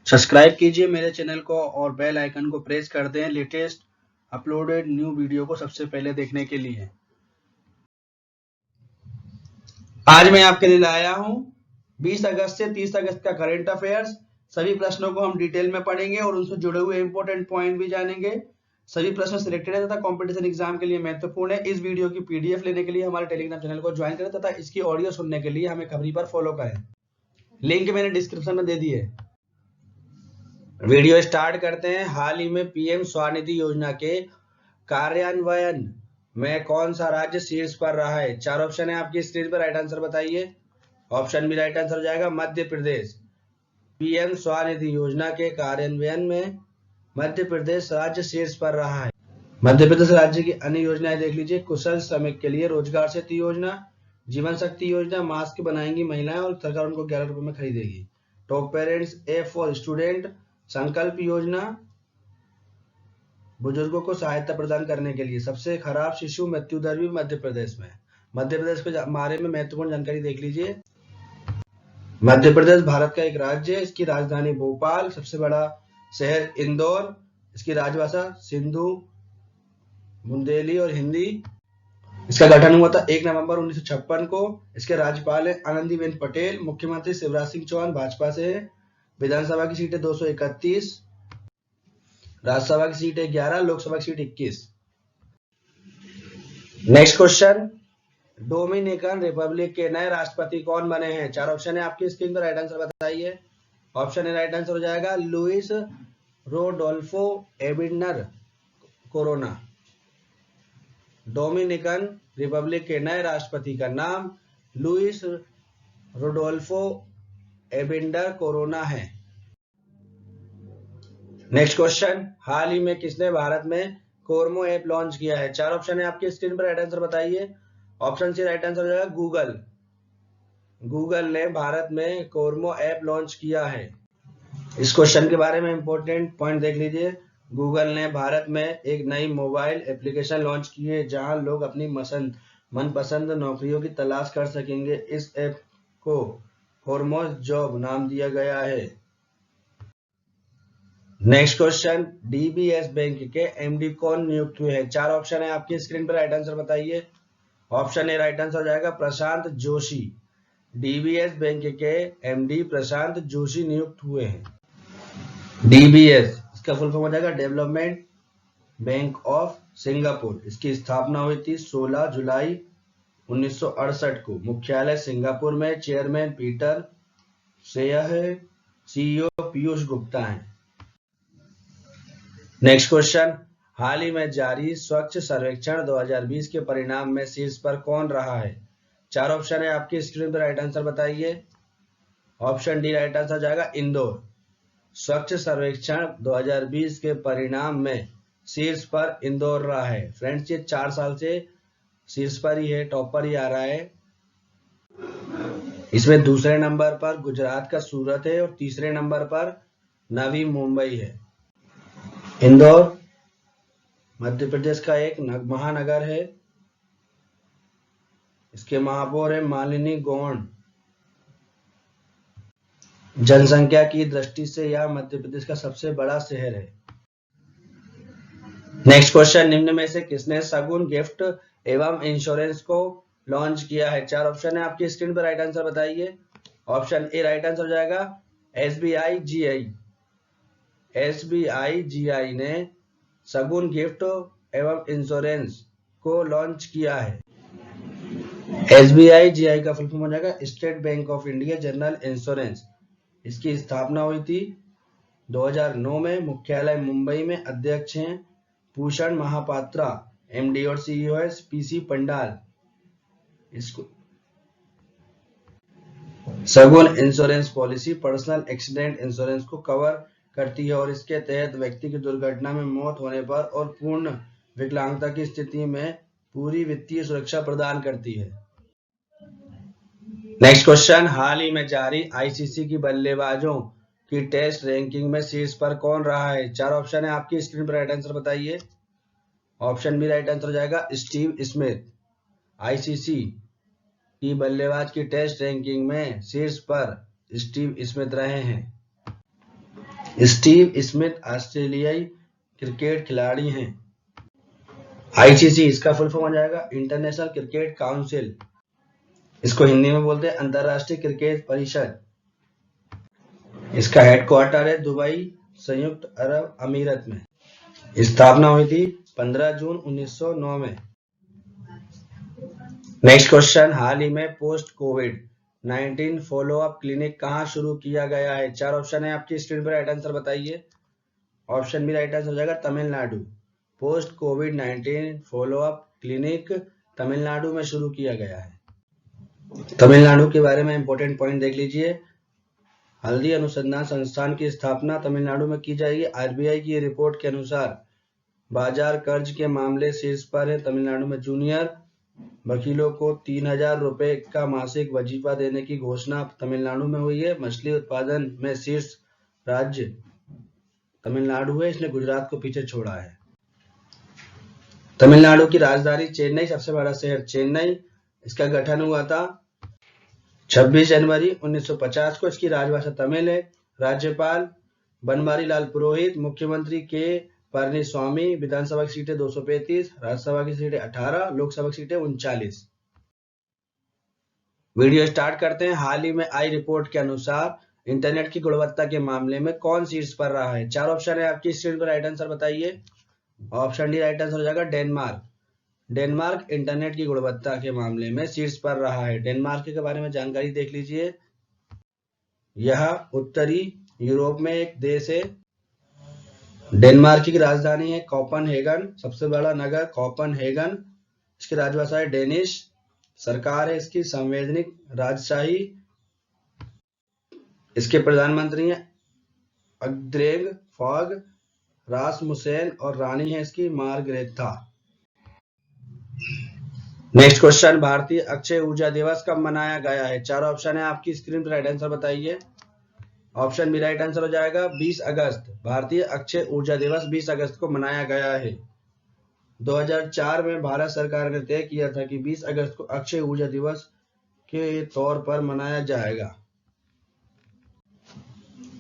Subscribe कीजिए मेरे channel को और बेल आइकन को प्रेस कर दें लेटेस्ट अपलोडेड न्यू वीडियो को सबसे पहले देखने के लिए। आज मैं आपके लिए लाया हूं 20 अगस्त से 30 अगस्त का करंट अफेयर्स। सभी प्रश्नों को हम डिटेल में पढ़ेंगे और उनसे जुड़े हुए इंपॉर्टेंट पॉइंट भी जानेंगे। सभी प्रश्न सिलेक्टेड है तथा कंपटीशन एग्जाम के लिए महत्वपूर्ण है। इस वीडियो की पीडीएफ लेने के लिए हमारे टेलीग्राम चैनल को ज्वाइन करें तथा इसकी ऑडियो सुनने के लिए हमें खबरी पर फॉलो करें। लिंक मैंने डिस्क्रिप्शन में दे दी है। वीडियो स्टार्ट करते हैं। हाल ही में पीएम स्वनिधि योजना के कार्यान्वयन में कौन सा राज्य शीर्ष पर रहा है? चार ऑप्शन है आपकी स्क्रीन पर, राइट आंसर बताइए। ऑप्शन बी राइट आंसर हो जाएगा मध्य प्रदेश। पीएम स्वनिधि योजना के कार्यान्वयन में मध्य प्रदेश राज्य शीर्ष पर रहा है। मध्य प्रदेश राज्य की अन्य योजनाएं देख लीजिए। कुशल श्रमिक के लिए रोजगार सेतु योजना, जीवन शक्ति योजना, मास्क बनाएंगी महिलाएं और सरकार उनको 11 रुपए में खरीदेगी। Top parents A for student, संकल्प योजना बुजुर्गों को सहायता प्रदान करने के लिए। सबसे खराब शिशु मृत्यु दर भी मध्य प्रदेश में। मध्य प्रदेश के बारे में महत्वपूर्ण जानकारी देख लीजिए। मध्य प्रदेश भारत का एक राज्य है। इसकी राजधानी भोपाल, सबसे बड़ा शहर इंदौर, इसकी राजभाषा सिंधु, बुंदेली और हिंदी। इसका गठन हुआ था 1 नवंबर 1956 को। इसके राज्यपाल है आनंदीबेन पटेल। मुख्यमंत्री शिवराज सिंह चौहान भाजपा से है। विधानसभा की सीटें 231, राज्यसभा की सीट है 11, लोकसभा की seat 21। Next question, Dominican Republic के नए राष्ट्रपति कौन बने हैं? चार ऑप्शन है आपकी स्क्रीन पर, राइट आंसर बताइए। ऑप्शन ए राइट आंसर हो जाएगा Luis Rodolfo Abinader Corona. Dominican Republic के नए राष्ट्रपति का नाम लुइस रोडोल्फो एबिनर कोरोना है। नेक्स्ट क्वेश्चन, हाल ही में किसने भारत में कोरमो ऐप लॉन्च किया है? चार ऑप्शन है आपकी स्क्रीन पर, राइट आंसर बताइए। ऑप्शन सी राइट आंसर हो जाएगा गूगल। गूगल ने भारत में कोरमो ऐप लॉन्च किया है। इस क्वेश्चन के बारे में इंपॉर्टेंट पॉइंट देख लीजिए। गूगल ने भारत में एक नई मोबाइल एप्लीकेशन लॉन्च की है जहां लोग अपनी मनपसंद नौकरियों की तलाश कर सकेंगे। इस ऐप को कोरमो जॉब नाम दिया गया है। नेक्स्ट क्वेश्चन, डीबीएस बैंक के एमडी कौन नियुक्त हुए हैं? चार ऑप्शन है आपकी स्क्रीन पर, राइट आंसर बताइए। ऑप्शन ए राइट आंसर हो जाएगा प्रशांत जोशी। डीबीएस बैंक के एमडी प्रशांत जोशी नियुक्त हुए हैं। डीबीएस इसका फुल फॉर्म हो जाएगा डेवलपमेंट बैंक ऑफ सिंगापुर। इसकी स्थापना हुई थी 16 जुलाई 1968 को। मुख्यालय सिंगापुर में। चेयरमैन पीटर सेयह है। सीईओ पीयूष गुप्ता हैं। नेक्स्ट क्वेश्चन, हाल ही में जारी स्वच्छ सर्वेक्षण 2020 के परिणाम में शीर्ष पर कौन रहा है? चार ऑप्शन है आपकी स्क्रीन पर, राइट आंसर बताइए। ऑप्शन डी राइट आंसर जाएगा इंदौर। स्वच्छ सर्वेक्षण 2020 के परिणाम में शीर्ष पर इंदौर रहा है। फ्रेंड्स, ये 4 साल से शीर्ष पर ही है, टॉप पर ही आ रहा है। इसमें दूसरे नंबर पर गुजरात का सूरत है और तीसरे नंबर पर नवी मुंबई है। इंदौर मध्य प्रदेश का एक महानगर है। इसके महापौर है मालिनी गौड़। जनसंख्या की दृष्टि से यह मध्य प्रदेश का सबसे बड़ा शहर है। नेक्स्ट क्वेश्चन, निम्न में से किसने शगुन गिफ्ट एवं इंश्योरेंस को लॉन्च किया है? चार ऑप्शन है आपकी स्क्रीन पर, राइट आंसर बताइए। ऑप्शन ए राइट आंसर हो जाएगा एसबीआई जीआई। एसबीआई जीआई ने शगुन गिफ्ट एवं इंश्योरेंस को लॉन्च किया है। एसबीआई जीआई का फुल फॉर्म हो जाएगा state Bank of India general insurance. इसकी स्थापना हुई थी 2009 में। मुख्यालय मुंबई में। अध्यक्ष हैं भूषण महापात्रा। एमडी और सीईओ है पीसी पंडाल। इसको Shagun insurance policy personal accident insurance को कवर करती है और इसके तहत व्यक्ति की दुर्घटना में मौत होने पर और पूर्ण विकलांगता की स्थिति में पूरी वित्तीय सुरक्षा प्रदान करती है। नेक्स्ट क्वेश्चन, हाल ही में जारी आईसीसी की बल्लेबाजों की टेस्ट रैंकिंग में शीर्ष पर कौन रहा है? चार ऑप्शन है आपकी स्क्रीन पर, राइट आंसर बताइए। ऑप्शन बी राइट आंसर हो जाएगा स्टीव स्मिथ। आईसीसी की बल्लेबाज की टेस्ट रैंकिंग में शीर्ष पर स्टीव स्मिथ रहे हैं। स्टीव स्मिथ ऑस्ट्रेलियाई क्रिकेट खिलाड़ी हैं। आईसीसी इसका फुल फॉर्म हो जाएगा इंटरनेशनल क्रिकेट काउंसिल, इसको हिंदी में बोलते हैं अंतरराष्ट्रीय क्रिकेट परिषद। इसका हेडक्वार्टर है दुबई, संयुक्त अरब अमीरत में। स्थापना हुई थी 15 जून 1909 में। नेक्स्ट क्वेश्चन, हाल ही में post Covid 19 follow up clinic कहाँ शुरू किया गया है? 4 ऑप्शन है आपकी स्क्रीन पर, राइट आंसर बताइए। ऑप्शन बी राइट आंसर हो जाएगा Tamil Nadu. Post Covid 19 follow up clinic Tamil Nadu में शुरू किया गया है। तमिलनाडु के बारे में इंपॉर्टेंट पॉइंट देख लीजिए। हल्दी अनुसंधान संस्थान की स्थापना तमिलनाडु में की जाएगी। आरबीआई की रिपोर्ट के अनुसार बाजार कर्ज के मामले शीर्ष पर है तमिलनाडु में। जूनियर वकीलों को 3,000 रुपए का मासिक वजीफा देने की घोषणा तमिलनाडु में हुई है। मछली उत्पादन में शीर्ष राज्य तमिलनाडु है, इसने गुजरात को पीछे छोड़ा है। तमिलनाडु की राजधानी चेन्नई, सबसे बड़ा शहर चेन्नई। इसका गठन हुआ था 26 जनवरी 1950 को। इसकी राजभाषा तमिल है। राज्यपाल बनवारीलाल पुरोहित, मुख्यमंत्री के पळनीस्वामी। विधानसभा की सीटें 235, राज्यसभा की सीटें 18, लोकसभा की सीटें 39। वीडियो स्टार्ट करते हैं। हाल ही में आई रिपोर्ट के अनुसार इंटरनेट की गुणवत्ता के मामले में कौन शीर्ष पर रहा है? 4 ऑप्शन है आपकी स्क्रीन पर, राइट आंसर बताइए। ऑप्शन डी राइट आंसर हो जाएगा डेनमार्क। डेनमार्क इंटरनेट की गुणवत्ता के मामले में शीर्ष पर रहा है। डेनमार्क के बारे में जानकारी देख लीजिए। यह उत्तरी यूरोप में एक देश है। डेनमार्क की राजधानी है कोपेनहेगन, सबसे बड़ा नगर कोपेनहेगन। इसकी राजभाषा है डेनिश। सरकार है इसकी संवैधानिक राजशाही। इसके प्रधानमंत्री हैं अग्द्रेग फॉग रासमुसेन और रानी है इसकी मार्गरेथा। नेक्स्ट क्वेश्चन, भारतीय अक्षय ऊर्जा दिवस कब मनाया गया है? 4 ऑप्शन है आपकी स्क्रीन पर, राइट आंसर बताइए। ऑप्शन बी राइट आंसर हो जाएगा 20 अगस्त। भारतीय अक्षय ऊर्जा दिवस 20 अगस्त को मनाया गया है। 2004 में भारत सरकार ने तय किया था कि 20 अगस्त को अक्षय ऊर्जा दिवस के तौर पर मनाया जाएगा।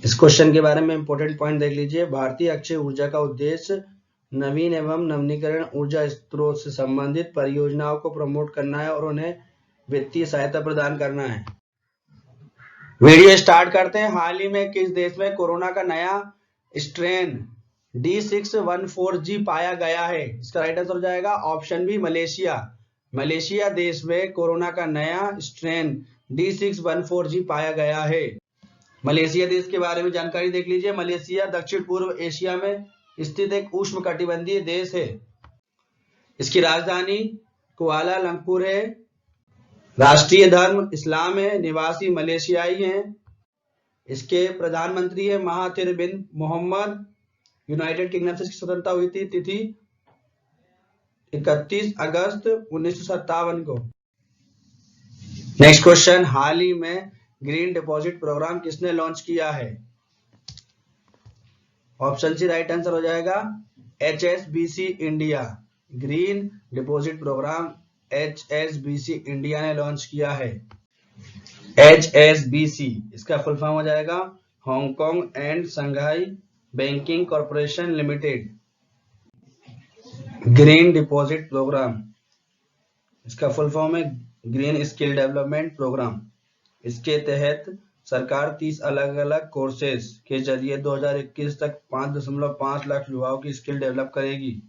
इस क्वेश्चन के बारे में इंपॉर्टेंट पॉइंट देख लीजिए। भारतीय अक्षय ऊर्जा का उद्देश्य नवीन एवं नवीनीकरण ऊर्जा स्रोत से संबंधित परियोजनाओं को प्रमोट करना है और उन्हें वित्तीय सहायता प्रदान करना है। वीडियो स्टार्ट करते हैं। हाल ही में किस देश में कोरोना का नया स्ट्रेन D614G पाया गया है? इसका राइट आंसर हो जाएगा ऑप्शन बी मलेशिया। मलेशिया देश में कोरोना का नया स्ट्रेन D614G पाया गया है। मलेशिया देश के बारे में जानकारी देख लीजिए। मलेशिया दक्षिण पूर्व एशिया में स्थित एक उष्णकटिबंधीय देश है। इसकी राजधानी कुआलालंपुर है। राष्ट्रीय धर्म इस्लाम है। निवासी मलेशियाई हैं। इसके प्रधानमंत्री है महाथिर बिन मोहम्मद। यूनाइटेड किंगडम से इसकी स्वतंत्रता हुई थी तिथि 31 अगस्त 1957 को। नेक्स्ट क्वेश्चन, हाल ही में ग्रीन डिपॉजिट प्रोग्राम किसने लॉन्च किया है? ऑप्शन सी राइट आंसर हो जाएगा HSBC India. Green deposit program HSBC India ने लॉन्च किया है। HSBC इसका फुल फॉर्म हो जाएगा Hong Kong and Shanghai banking corporation limited. Green deposit program इसका फुल फॉर्म है ग्रीन स्किल डेवलपमेंट प्रोग्राम। इसके तहत सरकार 30 अलग अलग कोर्सेज के जरिए 2021 तक 5.5 लाख युवाओं की स्किल डेवलप करेगी।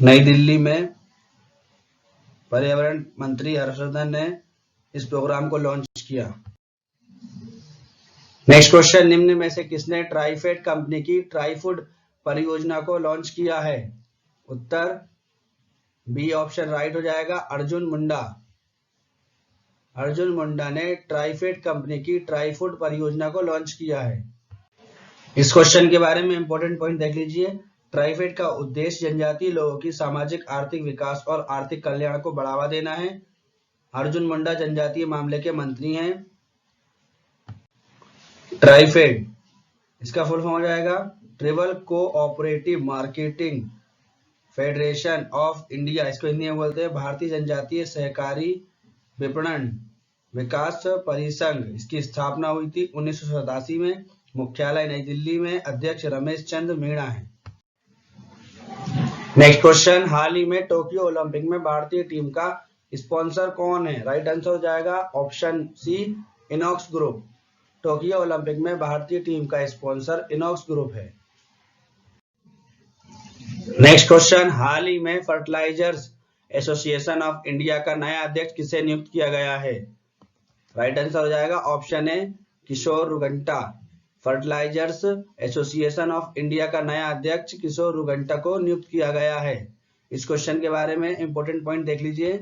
नई दिल्ली में पर्यावरण मंत्री हर्षवर्धन ने इस प्रोग्राम को लॉन्च किया। नेक्स्ट क्वेश्चन, निम्न में से किसने ट्राइफेड कंपनी की ट्राइफूड परियोजना को लॉन्च किया है? उत्तर बी ऑप्शन राइट हो जाएगा अर्जुन मुंडा। अर्जुन मुंडा ने ट्राइफेड कंपनी की ट्राइफूड परियोजना को लॉन्च किया है। इस क्वेश्चन के बारे में इंपॉर्टेंट पॉइंट देख लीजिए। ट्राइफेड का उद्देश्य जनजातीय लोगों की सामाजिक आर्थिक विकास और आर्थिक कल्याण को बढ़ावा देना है। अर्जुन मुंडा जनजातीय मामले के मंत्री हैं। ट्राइफेड इसका फुल फॉर्म हो जाएगा tribal cooperative marketing federation of India. इसको हिंदी में बोलते हैं भारतीय जनजातीय सहकारी विपणन विकास परिसंघ। इसकी स्थापना हुई थी 1987 में। मुख्यालय नई दिल्ली में, अध्यक्ष रमेश चंद्र मीणा है। नेक्स्ट क्वेश्चन, हाल ही में टोक्यो ओलंपिक में भारतीय टीम का स्पॉन्सर कौन है? राइट आंसर हो जाएगा option C, Inox group. Tokyo Olympic में भारतीय टीम का स्पॉन्सर इनॉक्स ग्रुप है। नेक्स्ट क्वेश्चन, हाल ही में फर्टिलाइजर्स एसोसिएशन ऑफ इंडिया का नया अध्यक्ष किसे नियुक्त किया गया है? राइट आंसर हो जाएगा option A, Kishore Rungta. Fertilisers association of India का नया अध्यक्ष किशोर रुगंटा को नियुक्त किया गया है। इस क्वेश्चन के बारे में इंपॉर्टेंट पॉइंट देख लीजिए।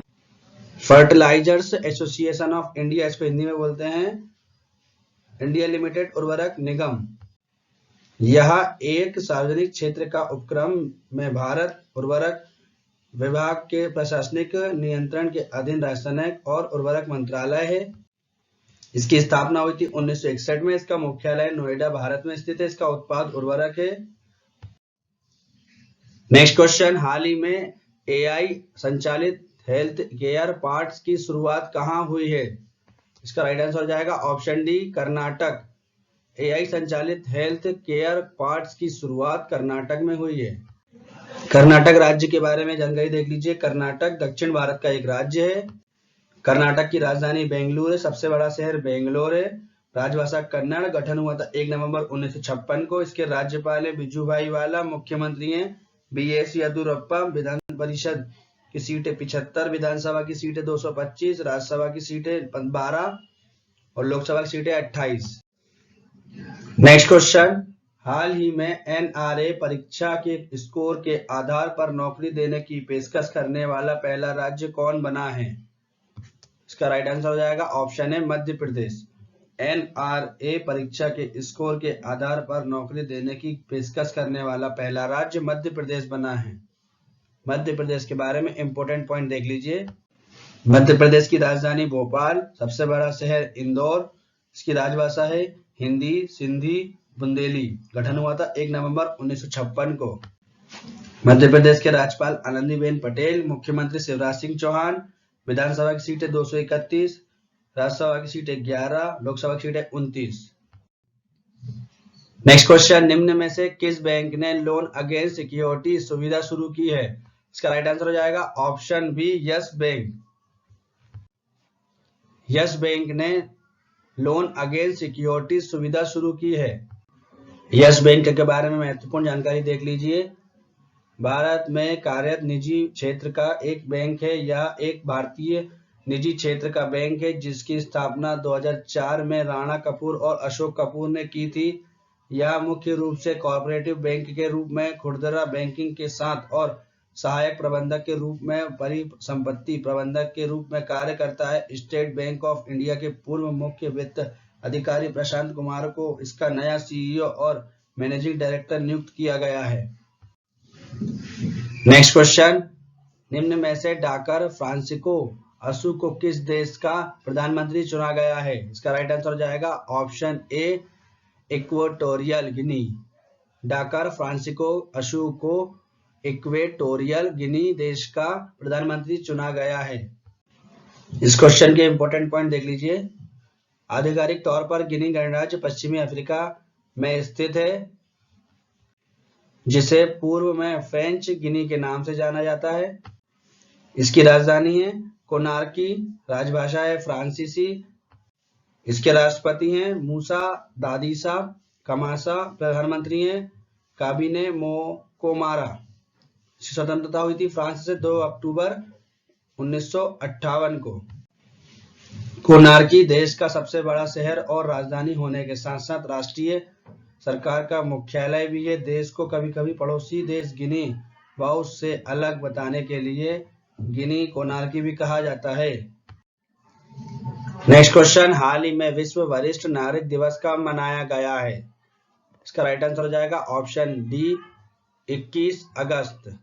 फर्टिलाइजर्स एसोसिएशन ऑफ इंडिया, इसको हिंदी में बोलते हैं इंडिया लिमिटेड उर्वरक निगम। यह एक सार्वजनिक क्षेत्र का उपक्रम में भारत उर्वरक विभाग के प्रशासनिक नियंत्रण के अधीन रासायनिक और उर्वरक मंत्रालय है। इसकी स्थापना हुई थी 1961 में। इसका मुख्यालय नोएडा भारत में स्थित है। इसका उत्पाद उर्वरक है। नेक्स्ट क्वेश्चन, हाल ही में एआई संचालित हेल्थ केयर पार्ट्स की शुरुआत कहां हुई है? इसका राइट आंसर हो जाएगा ऑप्शन डी, कर्नाटक। एआई संचालित हेल्थ केयर पार्ट्स की शुरुआत कर्नाटक में हुई है। कर्नाटक राज्य के बारे में जानकारी देख लीजिए। कर्नाटक दक्षिण भारत का एक राज्य है। कर्नाटक की राजधानी बेंगलुरु है। सबसे बड़ा शहर बेंगलोर है। राजभाषा कन्नड़। गठन हुआ था 1 नवंबर 1956 को। इसके राज्यपाल है बिजूभाई वाला। मुख्यमंत्री हैं बीएस येदियुरप्पा। विधान परिषद की सीटें 75, विधानसभा की सीटें 225, राज्यसभा की सीटें 12 और लोकसभा की सीटें 28। नेक्स्ट क्वेश्चन, हाल ही में एनआरए परीक्षा के स्कोर के आधार पर नौकरी देने की पेशकश करने वाला पहला राज्य कौन बना है? इसका राइट आंसर हो जाएगा ऑप्शन है मध्य प्रदेश। एनआरए परीक्षा के स्कोर के आधार पर नौकरी देने की पेशकश करने वाला पहला राज्य मध्य प्रदेश बना है। मध्य प्रदेश के बारे में इंपॉर्टेंट पॉइंट देख लीजिए। मध्य प्रदेश की राजधानी भोपाल, सबसे बड़ा शहर इंदौर, इसकी राजभाषा है हिंदी, सिंधी, बुंदेली। गठन हुआ था 1 नवंबर 1956 को। मध्य प्रदेश के राज्यपाल आनंदीबेन पटेल। मुख्यमंत्री शिवराज सिंह चौहान। विधानसभा की सीटें 231, राज्यसभा की सीटें 11, लोकसभा की सीटें 29। नेक्स्ट क्वेश्चन, निम्न में से किस बैंक ने लोन अगेंस्ट सिक्योरिटी सुविधा शुरू की है? इसका राइट आंसर हो जाएगा option B, Yes Bank. Yes Bank ने लोन अगेंस्ट सिक्योरिटी सुविधा शुरू की है। यस बैंक के बारे में महत्वपूर्ण जानकारी देख लीजिए। भारत में कार्यरत निजी क्षेत्र का एक बैंक है। यह एक भारतीय निजी क्षेत्र का बैंक है जिसकी स्थापना 2004 में राणा कपूर और अशोक कपूर ने की थी। यह मुख्य रूप से कॉर्पोरेटिव बैंक के रूप में, खुदरा बैंकिंग के साथ और सहायक प्रबंधक के रूप में, परिसंपत्ति प्रबंधक के रूप में कार्य करता है। स्टेट बैंक ऑफ इंडिया के पूर्व मुख्य वित्त अधिकारी प्रशांत कुमार को इसका नया सीईओ और मैनेजिंग डायरेक्टर नियुक्त किया गया है। नेक्स्ट क्वेश्चन, निम्न में से डॉक्टर फ्रांसिस्को असू को किस देश का प्रधानमंत्री चुना गया है? इसका राइट आंसर हो जाएगा ऑप्शन ए, इक्वेटोरियल गिनी। डॉक्टर फ्रांसिस्को असू को इक्वेटोरियल गिनी देश का प्रधानमंत्री चुना गया है। इस क्वेश्चन के इंपॉर्टेंट पॉइंट देख लीजिए। आधिकारिक तौर पर गिनी गणराज्य पश्चिमी अफ्रीका में स्थित है, जिसे पूर्व में फ्रेंच गिनी के नाम से जाना जाता है। इसकी राजधानी है कोनार्की। राजभाषा है फ्रांसीसी। इसके राष्ट्रपति हैं मूसा दादिसा कमासा। प्रधानमंत्री हैं काबिने मोकोमारा। स्वतंत्रता हुई थी फ्रांस से 2 अक्टूबर 1958 को। कोनार्की देश का सबसे बड़ा शहर और राजधानी होने के साथ साथ राष्ट्रीय सरकार का मुख्यालय भी है। देश को कभी कभी पड़ोसी देश गिनी बिसाऊ से अलग बताने के लिए गिनी कोनार्की भी कहा जाता है। नेक्स्ट क्वेश्चन, हाल ही में विश्व वरिष्ठ नागरिक दिवस कब मनाया गया है? इसका राइट आंसर हो जाएगा ऑप्शन डी, 21 अगस्त।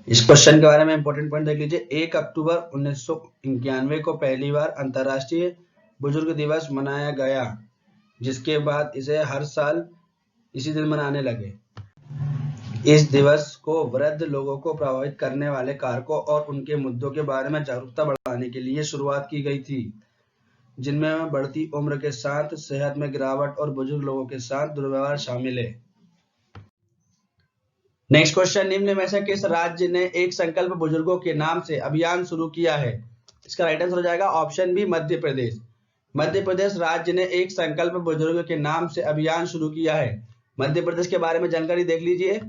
इस क्वेश्चन के बारे में इंपॉर्टेंट पॉइंट देख लीजिए। 1 अक्टूबर 1991 को पहली बार अंतर्राष्ट्रीय बुजुर्ग दिवस मनाया गया, जिसके बाद इसे हर साल इसी दिन मनाने लगे। इस दिवस को वृद्ध लोगों को प्रभावित करने वाले कारकों और उनके मुद्दों के बारे में जागरूकता बढ़ाने के लिए शुरुआत की गई थी। जिनमें बढ़ती उम्र के साथ सेहत में गिरावट और बुजुर्ग लोगों के साथ दुर्व्यवहार शामिल है। नेक्स्ट क्वेश्चन, निम्न में से किस राज्य ने एक संकल्प बुजुर्गों के नाम से अभियान शुरू किया है? इसका राइट आंसर हो जाएगा ऑप्शन बी, मध्य प्रदेश। मध्य प्रदेश राज्य ने एक संकल्प बुजुर्गों के नाम से अभियान शुरू किया है। मध्य प्रदेश के बारे में जानकारी देख लीजिए।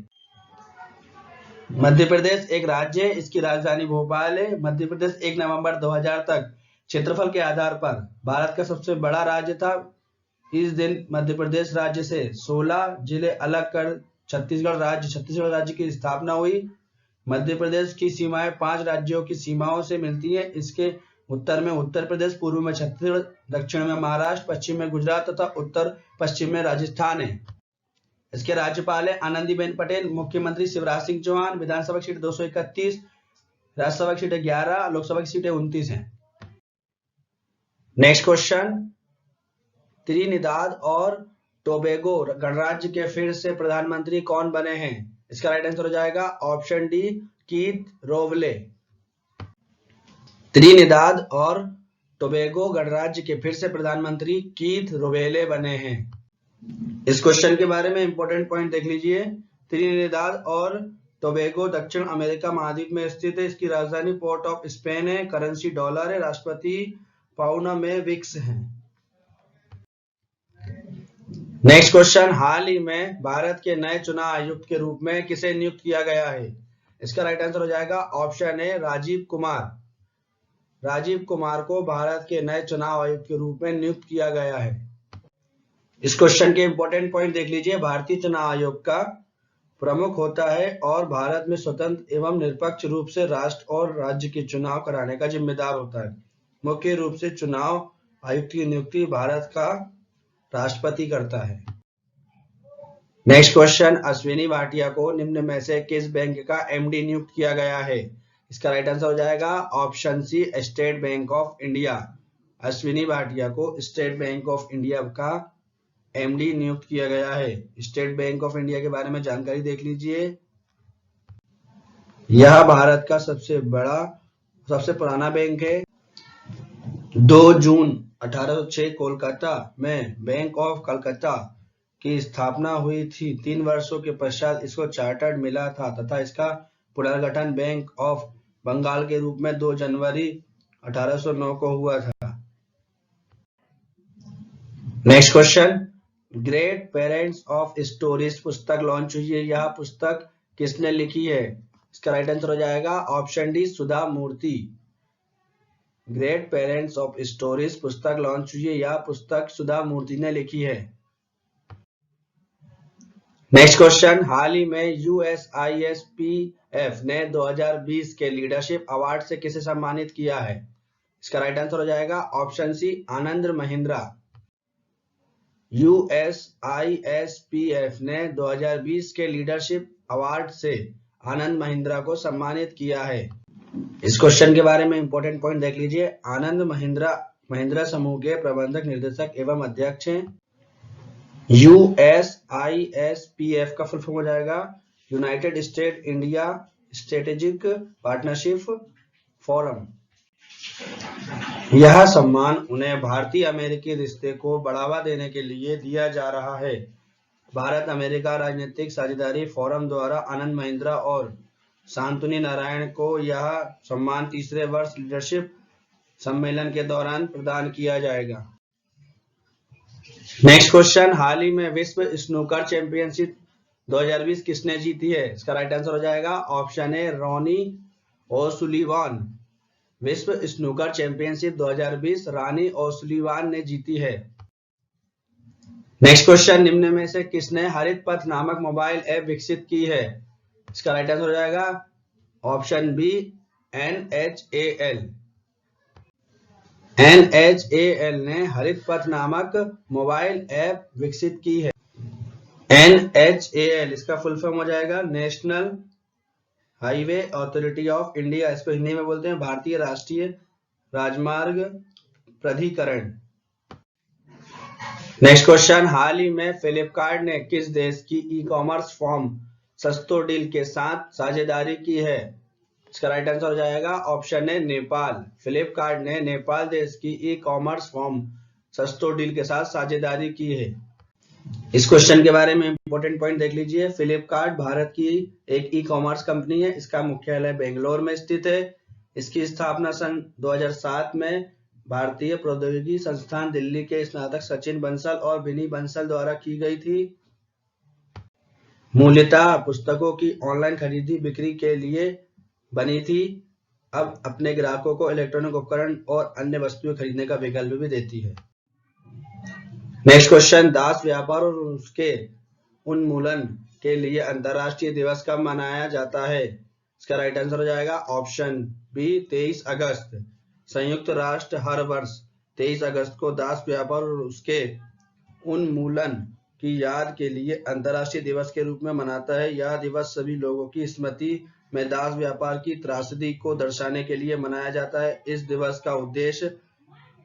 मध्य प्रदेश एक राज्य है, इसकी राजधानी भोपाल है। मध्य प्रदेश 1 नवंबर 2000 तक क्षेत्रफल के आधार पर भारत का सबसे बड़ा राज्य था। इस दिन मध्य प्रदेश राज्य से 16 जिले अलग कर छत्तीसगढ़ राज्य की स्थापना हुई। मध्य प्रदेश की सीमाएं 5 राज्यों की सीमाओं से मिलती हैं। इसके उत्तर में उत्तर प्रदेश, पूर्व में छत्तीसगढ़, दक्षिण में महाराष्ट्र, पश्चिम में गुजरात तथा उत्तर पश्चिम में राजस्थान है। इसके राज्यपाल है आनंदीबेन पटेल, मुख्यमंत्री शिवराज सिंह चौहान। विधानसभा की सीट 231, राज्यसभा की सीटें 11, लोकसभा की सीटें 29 हैं। नेक्स्ट क्वेश्चन, त्रिनिदाद और टोबैगो गणराज्य के फिर से प्रधानमंत्री कौन बने हैं? इसका राइट आंसर हो जाएगा ऑप्शन डी, कीथ रोवले। त्रिनिदाद और टोबैगो गणराज्य के फिर से प्रधानमंत्री कीथ रोवेले बने हैं। इस क्वेश्चन के बारे में इंपॉर्टेंट पॉइंट देख लीजिए। त्रिनिदाद और टोबैगो दक्षिण अमेरिका महाद्वीप में स्थित है। इसकी राजधानी पोर्ट ऑफ स्पेन है। करेंसी डॉलर है। राष्ट्रपति पाउना में विक्स है। नेक्स्ट क्वेश्चन, हाल ही में भारत के नए चुनाव आयुक्त के रूप में किसे नियुक्त किया गया है? इसका राइट आंसर हो जाएगा ऑप्शन ए, राजीव कुमार। राजीव कुमार को भारत के नए चुनाव आयुक्त के रूप में नियुक्त किया गया है। इस क्वेश्चन के इंपॉर्टेंट पॉइंट देख लीजिए। भारतीय चुनाव आयोग का प्रमुख होता है और भारत में स्वतंत्र एवं निरपेक्ष रूप से राष्ट्र और राज्य के चुनाव कराने का जिम्मेदार होता है। मुख्य रूप से चुनाव आयुक्त की नियुक्ति भारत का राष्ट्रपति करता है। नेक्स्ट क्वेश्चन, अश्विनी भाटिया को निम्न में से किस बैंक का एमडी नियुक्त किया गया है? इसका राइट आंसर हो जाएगा option C, State Bank of India. Ashwini Bhatia को स्टेट बैंक ऑफ इंडिया का एमडी नियुक्त किया गया है। स्टेट बैंक ऑफ इंडिया के बारे में जानकारी देख लीजिए। यह भारत का सबसे पुराना बैंक है। 2 जून 1806 कोलकाता में बैंक ऑफ कलकत्ता की स्थापना हुई थी। 3 वर्षों के पश्चात इसको चार्टर्ड मिला था तथा इसका पुनर्गठन बैंक ऑफ बंगाल के रूप में 2 जनवरी 1809 को हुआ था। Next question, great parents of stories पुस्तक लॉन्च हुई है। यह पुस्तक किसने लिखी है? इसका राइट आंसर हो जाएगा option D, Sudha Murty. Great parents of stories पुस्तक लॉन्च हुई है। यह पुस्तक सुधा मूर्ति ने लिखी है। नेक्स्ट क्वेश्चन, हाल ही में USISPF ने 2020 के लीडरशिप अवार्ड से किसे सम्मानित किया है? इसका राइट आंसर हो जाएगा option C, Anand Mahindra. USISPF ने 2020 के लीडरशिप अवार्ड से आनंद महिंद्रा को सम्मानित किया है। इस क्वेश्चन के बारे में इंपॉर्टेंट पॉइंट देख लीजिए। आनंद महिंद्रा समूह के प्रबंधक निर्देशक एवं अध्यक्ष हैं। USISPF का फुल फॉर्म हो जाएगा United state India strategic partnership forum. यह सम्मान उन्हें भारतीय अमेरिकी रिश्ते को बढ़ावा देने के लिए दिया जा रहा है। भारत अमेरिका राजनीतिक साझेदारी फोरम द्वारा आनंद महिंद्रा और शांतनु नारायण को यह सम्मान तीसरे वर्ष लीडरशिप सम्मेलन के दौरान प्रदान किया जाएगा। नेक्स्ट क्वेश्चन, हाल ही में विश्व स्नूकर चैंपियनशिप 2020 किसने जीती है? इसका राइट आंसर हो जाएगा ऑप्शन ए, रॉनी ओसुलिवान। विश्व स्नूकर चैंपियनशिप 2020 रानी ओसुलिवान ने जीती है। नेक्स्ट क्वेश्चन, निम्न में से किसने हरित पथ नामक मोबाइल ऐप विकसित की है? इसका राइट आंसर हो जाएगा ऑप्शन बी, NHAL। NHAL ने हरित पथ नामक मोबाइल ऐप विकसित की है। NHAL इसका फुल फॉर्म हो जाएगा national highway authority of India. इसको हिंदी में बोलते हैं भारतीय राष्ट्रीय राजमार्ग प्राधिकरण। नेक्स्ट क्वेश्चन, हाल ही में फ्लिपकार्ट ने किस देश की ई-कॉमर्स फर्म सस्तो डील के साथ साझेदारी की है? इसका राइट आंसर हो जाएगा ऑप्शन है नेपाल। फ्लिपकार्ट ने नेपाल देश की ई कॉमर्स फर्म सस्तो डील के साथ साझेदारी की है। इस क्वेश्चन के बारे में इंपॉर्टेंट पॉइंट देख लीजिए। फ्लिपकार्ट भारत की एक ई कॉमर्स कंपनी है। इसका मुख्यालय बेंगलोर में स्थित है। इसकी स्थापना सन 2007 में भारतीय प्रौद्योगिकी संस्थान दिल्ली के स्नातक सचिन बंसल और विनी बंसल द्वारा की गई थी। मूल्यतः पुस्तकों की ऑनलाइन खरीदी बिक्री के लिए बनी थी। अब अपने ग्राहकों को इलेक्ट्रॉनिक उपकरण और अन्य वस्तुएं खरीदने का विकल्प भी देती है। नेक्स्ट क्वेश्चन, दास व्यापार और उसके उन्मूलन के लिए अंतरराष्ट्रीय दिवस कब मनाया जाता है? इसका राइट आंसर हो जाएगा ऑप्शन बी 23 अगस्त। संयुक्त राष्ट्र हर वर्ष 23 अगस्त को दास व्यापार और उसके उन्मूलन की याद के लिए अंतरराष्ट्रीय दिवस के रूप में मनाता है। यह दिवस सभी लोगों की स्मृति में दास व्यापार की त्रासदी को दर्शाने के लिए मनाया जाता है। इस दिवस का उद्देश्य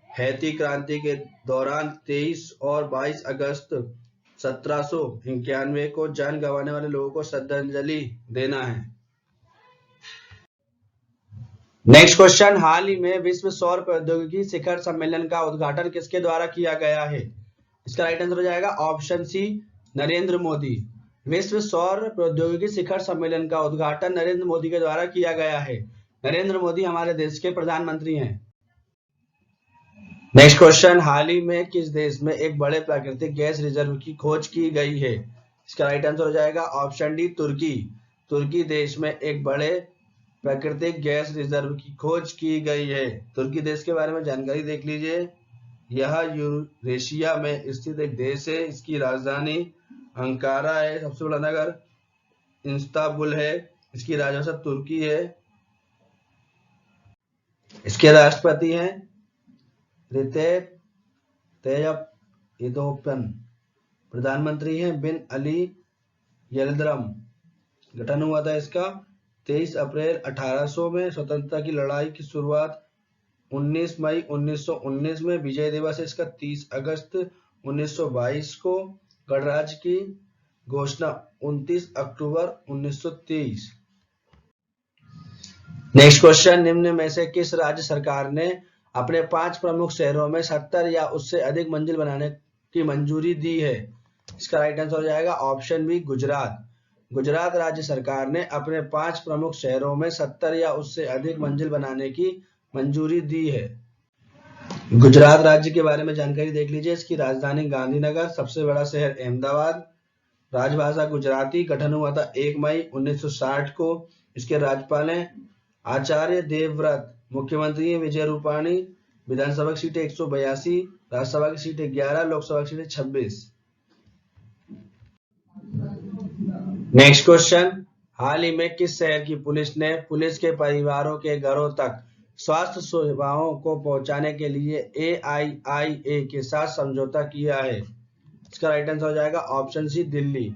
हैती क्रांति के दौरान 23 और 22 अगस्त 1791 को जान गंवाने वाले लोगों को श्रद्धांजलि देना है। नेक्स्ट क्वेश्चन, हाल ही में विश्व सौर प्रौद्योगिकी शिखर सम्मेलन का उद्घाटन किसके द्वारा किया गया है? इसका राइट आंसर हो जाएगा ऑप्शन सी नरेंद्र मोदी। विश्व सौर प्रौद्योगिकी शिखर सम्मेलन का उद्घाटन नरेंद्र मोदी के द्वारा किया गया है। नरेंद्र मोदी हमारे देश के प्रधानमंत्री हैं। नेक्स्ट क्वेश्चन, हाल ही में किस देश में एक बड़े प्राकृतिक गैस रिजर्व की खोज की गई है? इसका राइट आंसर हो जाएगा ऑप्शन डी तुर्की। तुर्की देश में एक बड़े प्राकृतिक गैस रिजर्व की खोज की गई है। तुर्की देश के बारे में जानकारी देख लीजिए। यह यूरेशिया में स्थित एक देश है। इसकी राजधानी अंकारा है। सबसे बड़ा नगर इस्तांबुल है। इसकी राजभाषा तुर्की है। इसके राष्ट्रपति हैं रिसेप तैयप एर्दोगन। प्रधानमंत्री हैं बिन अली यिल्दिरम। गठन हुआ था इसका 23 अप्रैल 1800 में। स्वतंत्रता की लड़ाई की शुरुआत 19 मई 1919 में। विजय दिवस है इसका 30 अगस्त 1922 को। गणराज्य की घोषणा 29 अक्टूबर 1923। नेक्स्ट क्वेश्चन, निम्न में से किस राज्य सरकार ने अपने 5 प्रमुख शहरों में 70 या उससे अधिक मंजिल बनाने की मंजूरी दी है? इसका राइट आंसर हो जाएगा ऑप्शन बी गुजरात। गुजरात राज्य सरकार ने अपने 5 प्रमुख शहरों में 70 या उससे अधिक मंजिल बनाने की मंजूरी दी है। गुजरात राज्य के बारे में जानकारी देख लीजिए। इसकी राजधानी गांधीनगर। सबसे बड़ा शहर अहमदाबाद। राजभाषा गुजराती। गठन हुआ था 1 मई 1960 को। इसके राज्यपाल हैं आचार्य देवव्रत। मुख्यमंत्री है विजय रूपाणी। विधानसभा की सीटें 182, राज्यसभा की सीटें 11, लोकसभा की सीटें 26। नेक्स्ट क्वेश्चन, हाल ही में किस शहर की पुलिस ने पुलिस के परिवारों के घरों तक स्वास्थ्य सेवाओं को पहुंचाने के लिए AIIA के साथ समझौता किया है? इसका राइट आंसर हो जाएगा ऑप्शन सी दिल्ली।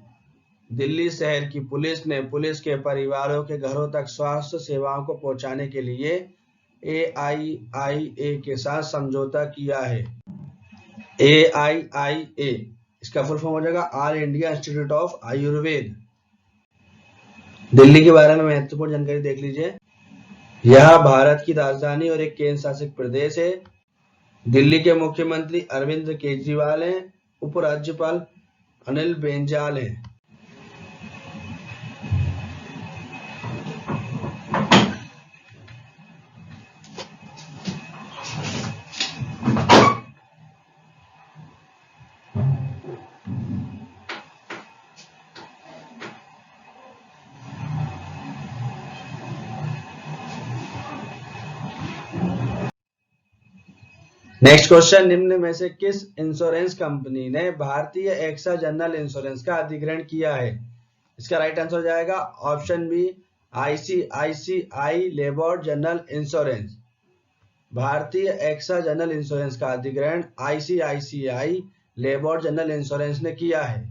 दिल्ली शहर की पुलिस ने पुलिस के परिवारों के घरों तक स्वास्थ्य सेवाओं को पहुंचाने के लिए AIIA के साथ समझौता किया है। AIIA इसका फुल फॉर्म हो जाएगा all India institute of Ayurveda. Delhi के बारे में महत्वपूर्ण जानकारी देख लीजिए। यह भारत की राजधानी और एक केंद्र शासित प्रदेश है। दिल्ली के मुख्यमंत्री अरविंद केजरीवाल हैं। उपराज्यपाल अनिल बेंजाल हैं। नेक्स्ट क्वेश्चन, निम्न में से किस इंश्योरेंस कंपनी ने भारतीय एक्सा जनरल इंश्योरेंस का अधिग्रहण किया है? इसका राइट आंसर हो जाएगा option B ICICI Lombard general insurance. Bharatiya AXA general insurance का अधिग्रहण ICICI लेबॉर्ड जनरल इंश्योरेंस ने किया है।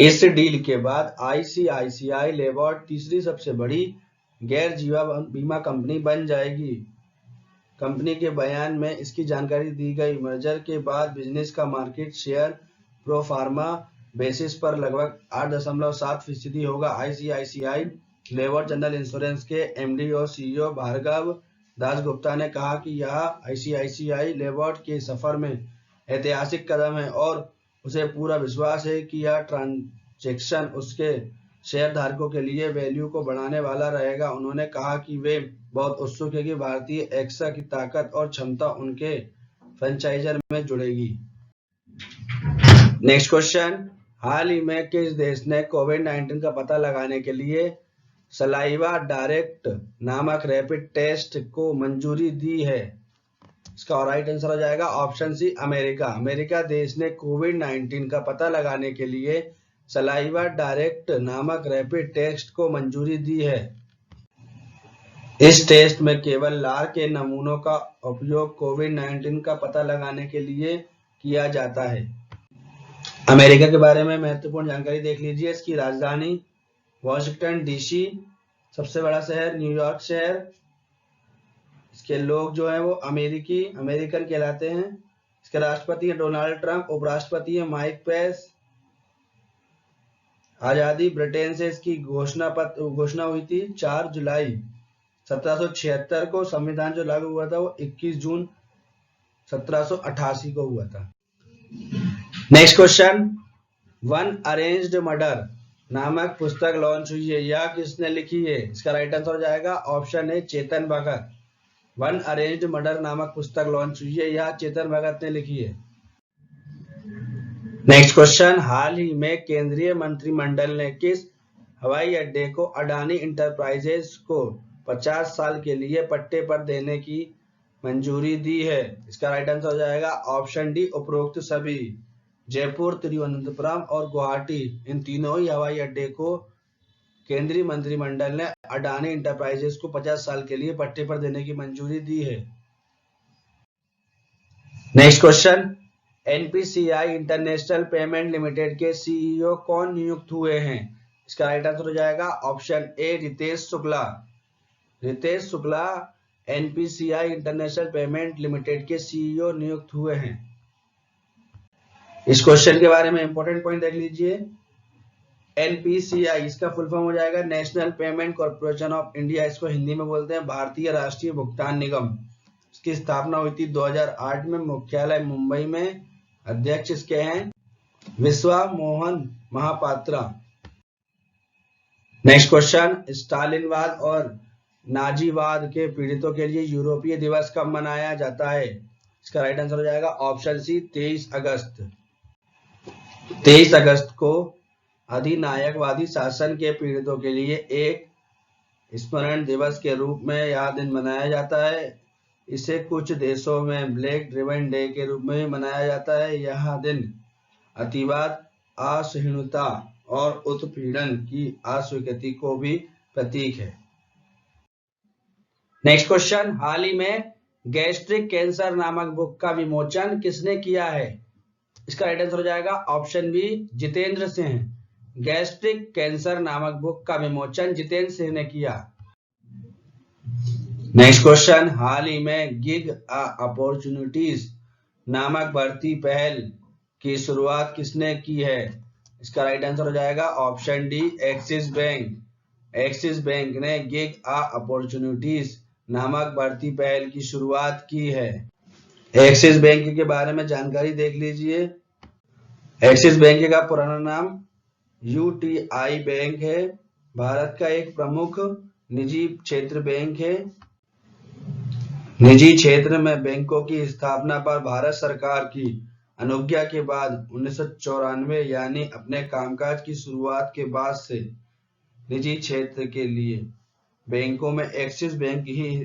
इस डील के बाद ICICI लेबॉर्ड तीसरी सबसे बड़ी गैर जीवन बीमा कंपनी बन जाएगी। कंपनी के बयान में इसकी जानकारी दी गई। मर्जर के बाद बिजनेस का market share pro pharma basis पर लगभग 8.7% होगा। ICICI लेबर जनरल इंश्योरेंस के एमडी और सीईओ भार्गव दासगुप्ता ने कहा कि यह आईसीआईसीआई लेबर के सफर में ऐतिहासिक कदम है और उसे पूरा विश्वास है कि यह ट्रांजैक्शन उसके शेयरधारकों के लिए वैल्यू को बढ़ाने वाला रहेगा। उन्होंने कहा कि वे बहुत उत्सुक है कि भारतीय एक्सा की ताकत और क्षमता उनके फ्रेंचाइजर में जुड़ेगी। नेक्स्ट क्वेश्चन, हाल ही में किस देश ने कोविड-19 का पता लगाने के लिए सलाइवा डायरेक्ट नामक रैपिड टेस्ट को मंजूरी दी है? इसका राइट आंसर हो जाएगा ऑप्शन सी अमेरिका। अमेरिका देश ने कोविड-19 का पता लगाने के लिए सलाइवा डायरेक्ट नामक रैपिड टेस्ट को मंजूरी दी है। इस टेस्ट में केवल लार के नमूनों का उपयोग कोविड-19 का पता लगाने के लिए किया जाता है। अमेरिका के बारे में महत्वपूर्ण जानकारी देख लीजिए। इसकी राजधानी वॉशिंगटन डीसी, सबसे बड़ा शहर न्यूयॉर्क शहर, इसके लोग जो है वो अमेरिकन कहलाते हैं। इसके राष्ट्रपति हैं डोनाल्ड ट्रंप, उपराष्ट्रपति हैं माइक पेंस। आजादी ब्रिटेन से इसकी घोषणा हुई थी 4 जुलाई 1776 को। संविधान जो लागू हुआ था वो 21 जून 1788 को हुआ था। Next question, one arranged murder नामक पुस्तक लॉन्च हुई है, यह किसने लिखी है? इसका राइट आंसर हो जाएगा ऑप्शन ए Chetan Bhagat. One arranged murder नामक पुस्तक लॉन्च हुई है, यह चेतन भगत ने लिखी है। नेक्स्ट क्वेश्चन, हाल ही में केंद्रीय मंत्रिमंडल ने किस हवाई अड्डे को अडानी इंटरप्राइजेज को 50 साल के लिए पट्टे पर देने की मंजूरी दी है? इसका राइट आंसर हो जाएगा ऑप्शन डी उपरोक्त सभी। जयपुर, तिरुवनंतपुरम और गुवाहाटी, इन तीनों ही हवाई अड्डे को केंद्रीय मंत्रिमंडल ने अडानी इंटरप्राइजेज को 50 साल के लिए पट्टे पर देने की मंजूरी दी है। Next question, NPCI international payment limited के सीईओ कौन नियुक्त हुए हैं? इसका राइट आंसर हो जाएगा option A Ritesh Shukla. Ritesh Shukla NPCI international payment limited के सीईओ नियुक्त हुए हैं। इस क्वेश्चन के बारे में इंपॉर्टेंट पॉइंट देख लीजिए। एनपीसीआई इसका फुल फॉर्म हो जाएगा national payment corporation of India, इसको हिंदी में बोलते हैं भारतीय राष्ट्रीय भुगतान निगम। इसकी स्थापना हुई थी 2008 में, मुख्यालय मुंबई में। अध्यक्ष इसके हैं विश्वा मोहन महापात्रा। नेक्स्ट क्वेश्चन, स्टालिनवाद और नाजीवाद के पीड़ितों के लिए यूरोपीय दिवस कब मनाया जाता है? इसका राइट आंसर हो जाएगा ऑप्शन सी 23 अगस्त। 23 अगस्त को अधिनायकवादी शासन के पीड़ितों के लिए एक स्मरण दिवस के रूप में यह दिन मनाया जाता है। इसे कुछ देशों में ब्लैक रिबन डे के रूप में भी मनाया जाता है। यह दिन अतिवाद, असहिष्णुता और उत्पीड़न की अस्वीकृति को भी प्रतीक है। नेक्स्ट क्वेश्चन, हाल ही में गैस्ट्रिक कैंसर नामक बुक का विमोचन किसने किया है? इसका राइट आंसर हो जाएगा option B Jitendra Singh. Gastric cancer नामक बुक का विमोचन जितेंद्र सिंह ने किया। नेक्स्ट क्वेश्चन, हाल ही में गिग अपॉर्चुनिटीज नामक भर्ती पहल की शुरुआत किसने की है? इसका राइट आंसर हो जाएगा option D axis Bank. Axis Bank ने गिग अपॉर्चुनिटीज नामक भर्ती पहल की शुरुआत की है। एक्सिस बैंक के बारे में जानकारी देख लीजिए। एक्सिस बैंक का पुराना नाम यूटीआई बैंक है। भारत का एक प्रमुख निजी क्षेत्र बैंक है। निजी क्षेत्र में बैंकों की स्थापना पर भारत सरकार की अनुज्ञा के बाद 1994 यानी अपने कामकाज की शुरुआत के बाद से निजी क्षेत्र के लिए बैंकों में एक्सिस बैंक ही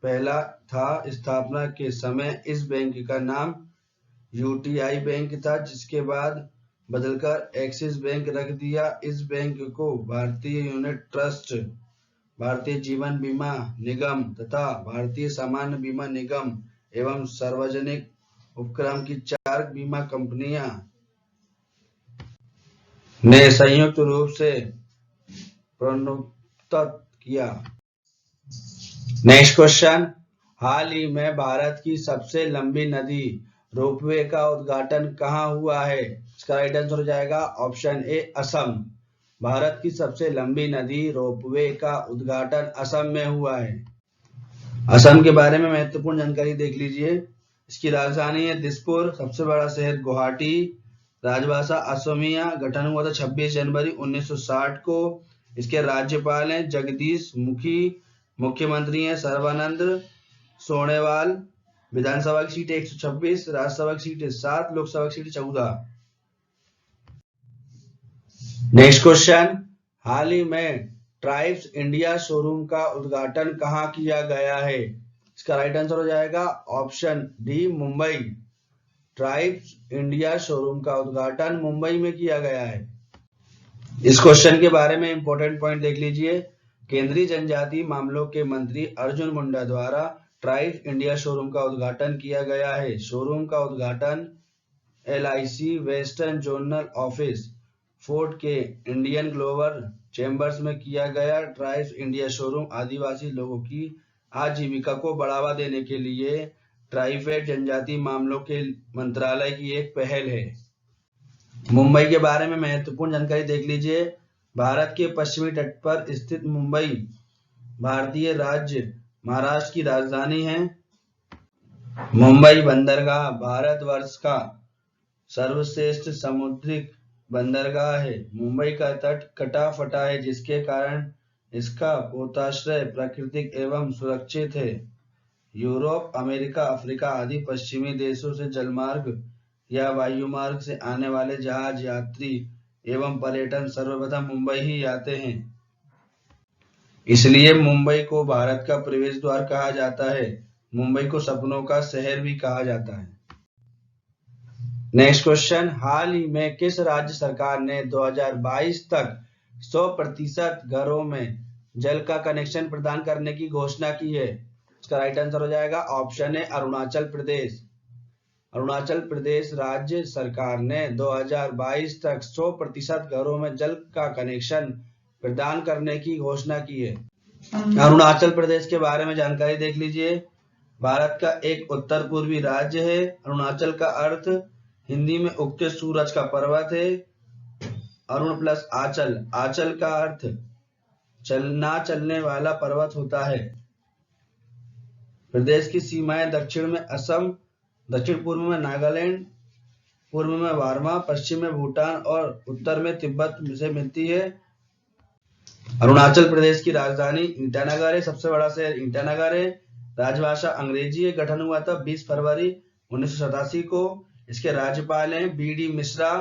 पहला था। स्थापना के समय इस बैंक का नाम यूटीआई बैंक था, जिसके बाद बदलकर एक्सिस बैंक रख दिया। इस बैंक को भारतीय यूनिट ट्रस्ट, भारतीय जीवन बीमा निगम तथा भारतीय सामान्य बीमा निगम एवं सार्वजनिक उपक्रम की 4 बीमा कंपनियां ने संयुक्त रूप से प्रोन्नत किया। नेक्स्ट क्वेश्चन, हाल ही में भारत की सबसे लंबी नदी रोपवे का उद्घाटन कहाँ हुआ है? इसका राइट आंसर हो जाएगा ऑप्शन ए असम। भारत की सबसे लंबी नदी रोपवे का उद्घाटन असम में हुआ है। असम के बारे में महत्वपूर्ण जानकारी देख लीजिए। इसकी राजधानी है दिसपुर, सबसे बड़ा शहर गुवाहाटी, राजभाषा असमिया, गठन हुआ था 26 जनवरी 1960 को। इसके राज्यपाल हैं जगदीश मुखी, मुख्यमंत्री हैं सर्बानंद सोनोवाल, विधानसभा की सीट 126, राज्यसभा की सीट 7, लोकसभा की सीट 14। नेक्स्ट क्वेश्चन, हाल ही में ट्राइब्स इंडिया शोरूम का उद्घाटन कहाँ किया गया है? इसका राइट आंसर हो जाएगा option D, Mumbai. Tribes India showroom का उद्घाटन मुंबई में किया गया है। इस क्वेश्चन के बारे में इंपॉर्टेंट पॉइंट देख लीजिए। केंद्रीय जनजातीय मामलों के मंत्री अर्जुन मुंडा द्वारा ट्राइब्स इंडिया शोरूम का उद्घाटन किया गया है। शोरूम का उद्घाटन LIC western zonal office fort के इंडियन ग्लोबल चैम्बर्स में किया गया। ट्राइब्स इंडिया शोरूम आदिवासी लोगों की आजीविका को बढ़ावा देने के लिए ट्राइफेड जनजातीय मामलों के मंत्रालय की एक पहल है। मुंबई के बारे में महत्वपूर्ण जानकारी देख लीजिए। भारत के पश्चिमी तट पर स्थित मुंबई भारतीय राज्य महाराष्ट्र की राजधानी है। मुंबई बंदरगाह भारतवर्ष का सर्वश्रेष्ठ समुद्री बंदरगाह है। मुंबई का तट कटा फटा है, जिसके कारण इसका पोताश्रय प्राकृतिक एवं सुरक्षित है। यूरोप, अमेरिका, अफ्रीका आदि पश्चिमी देशों से जलमार्ग या वायुमार्ग से आने वाले जहाज, यात्री एवं पर्यटन सर्वप्रथम मुंबई ही आते हैं। इसलिए मुंबई को भारत का प्रवेश द्वार कहा जाता है। मुंबई को सपनों का शहर भी कहा जाता है। नेक्स्ट क्वेश्चन, हाल ही में किस राज्य सरकार ने 2022 तक 100% घरों में जल का कनेक्शन प्रदान करने की घोषणा की है? इसका राइट आंसर हो जाएगा ऑप्शन है अरुणाचल प्रदेश। अरुणाचल प्रदेश राज्य सरकार ने 2022 तक 100% घरों में जल का कनेक्शन प्रदान करने की घोषणा की है। अरुणाचल प्रदेश के बारे में जानकारी देख लीजिए। भारत का एक उत्तर पूर्वी राज्य है। अरुणाचल का अर्थ हिंदी में उगते सूरज का पर्वत है। अरुण प्लस आंचल, आंचल का अर्थ चलना चलने वाला पर्वत होता है। प्रदेश की सीमाएं दक्षिण में असम, दक्षिण पूर्व में नागालैंड, पूर्व में बार्मा, पश्चिम में भूटान और उत्तर में तिब्बत से मिलती है। अरुणाचल प्रदेश की राजधानी ईटानगर है, सबसे बड़ा शहर ईटानगर है। राजभाषा अंग्रेजी है। गठन हुआ था 20 फरवरी 1987 को। इसके राज्यपाल हैं BD मिश्रा,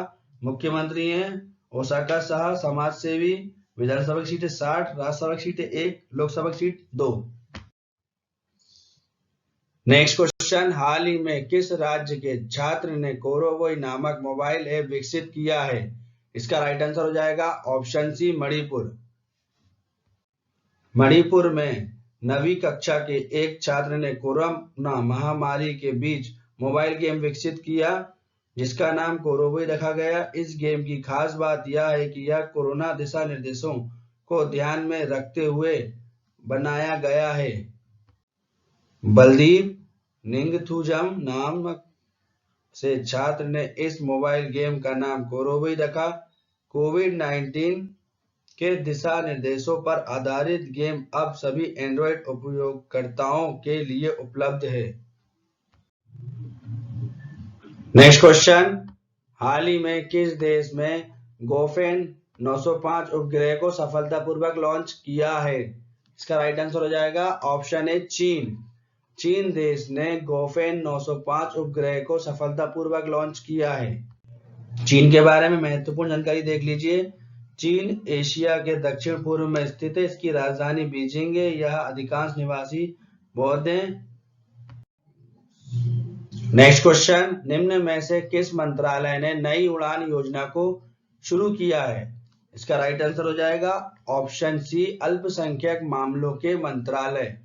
मुख्यमंत्री हैं ओसाका शाह, समाज सेवी। विधानसभा की सीटें 60, राज्यसभा की सीटें 1, लोकसभा की सीट 2। नेक्स्ट क्वेश्चन, हाल ही में किस राज्य के छात्र ने कोरोवोई नामक मोबाइल ऐप विकसित किया है? इसका राइट आंसर हो जाएगा ऑप्शन सी, मणिपुर। मणिपुर में 9वीं कक्षा के एक छात्र ने कोरोना महामारी के बीच मोबाइल गेम विकसित किया, जिसका नाम कोरोवोई रखा गया। इस गेम की खास बात यह है कि यह कोरोना दिशा निर्देशों को ध्यान में रखते हुए बनाया गया है। बलदीप निंगथुजम नाम से छात्र ने इस मोबाइल गेम का नाम कोरोवोई रखा। कोविड-19 के दिशा निर्देशों पर आधारित गेम अब सभी एंड्रॉइड उपयोगकर्ताओं के लिए उपलब्ध है। नेक्स्ट क्वेश्चन, हाल ही में किस देश में गोफेन 905 उपग्रह को सफलतापूर्वक लॉन्च किया है? इसका राइट आंसर हो जाएगा ऑप्शन ए, चीन। चीन देश ने गोफेन 905 उपग्रह को सफलतापूर्वक लॉन्च किया है। चीन के बारे में महत्वपूर्ण जानकारी देख लीजिए। चीन एशिया के दक्षिण पूर्व में स्थित है। इसकी राजधानी बीजिंग है। यह अधिकांश निवासी बौद्ध हैं। नेक्स्ट क्वेश्चन, निम्न में से किस मंत्रालय ने नई उड़ान योजना को शुरू किया है? इसका राइट आंसर हो जाएगा ऑप्शन सी, अल्पसंख्यक मामलों के मंत्रालय।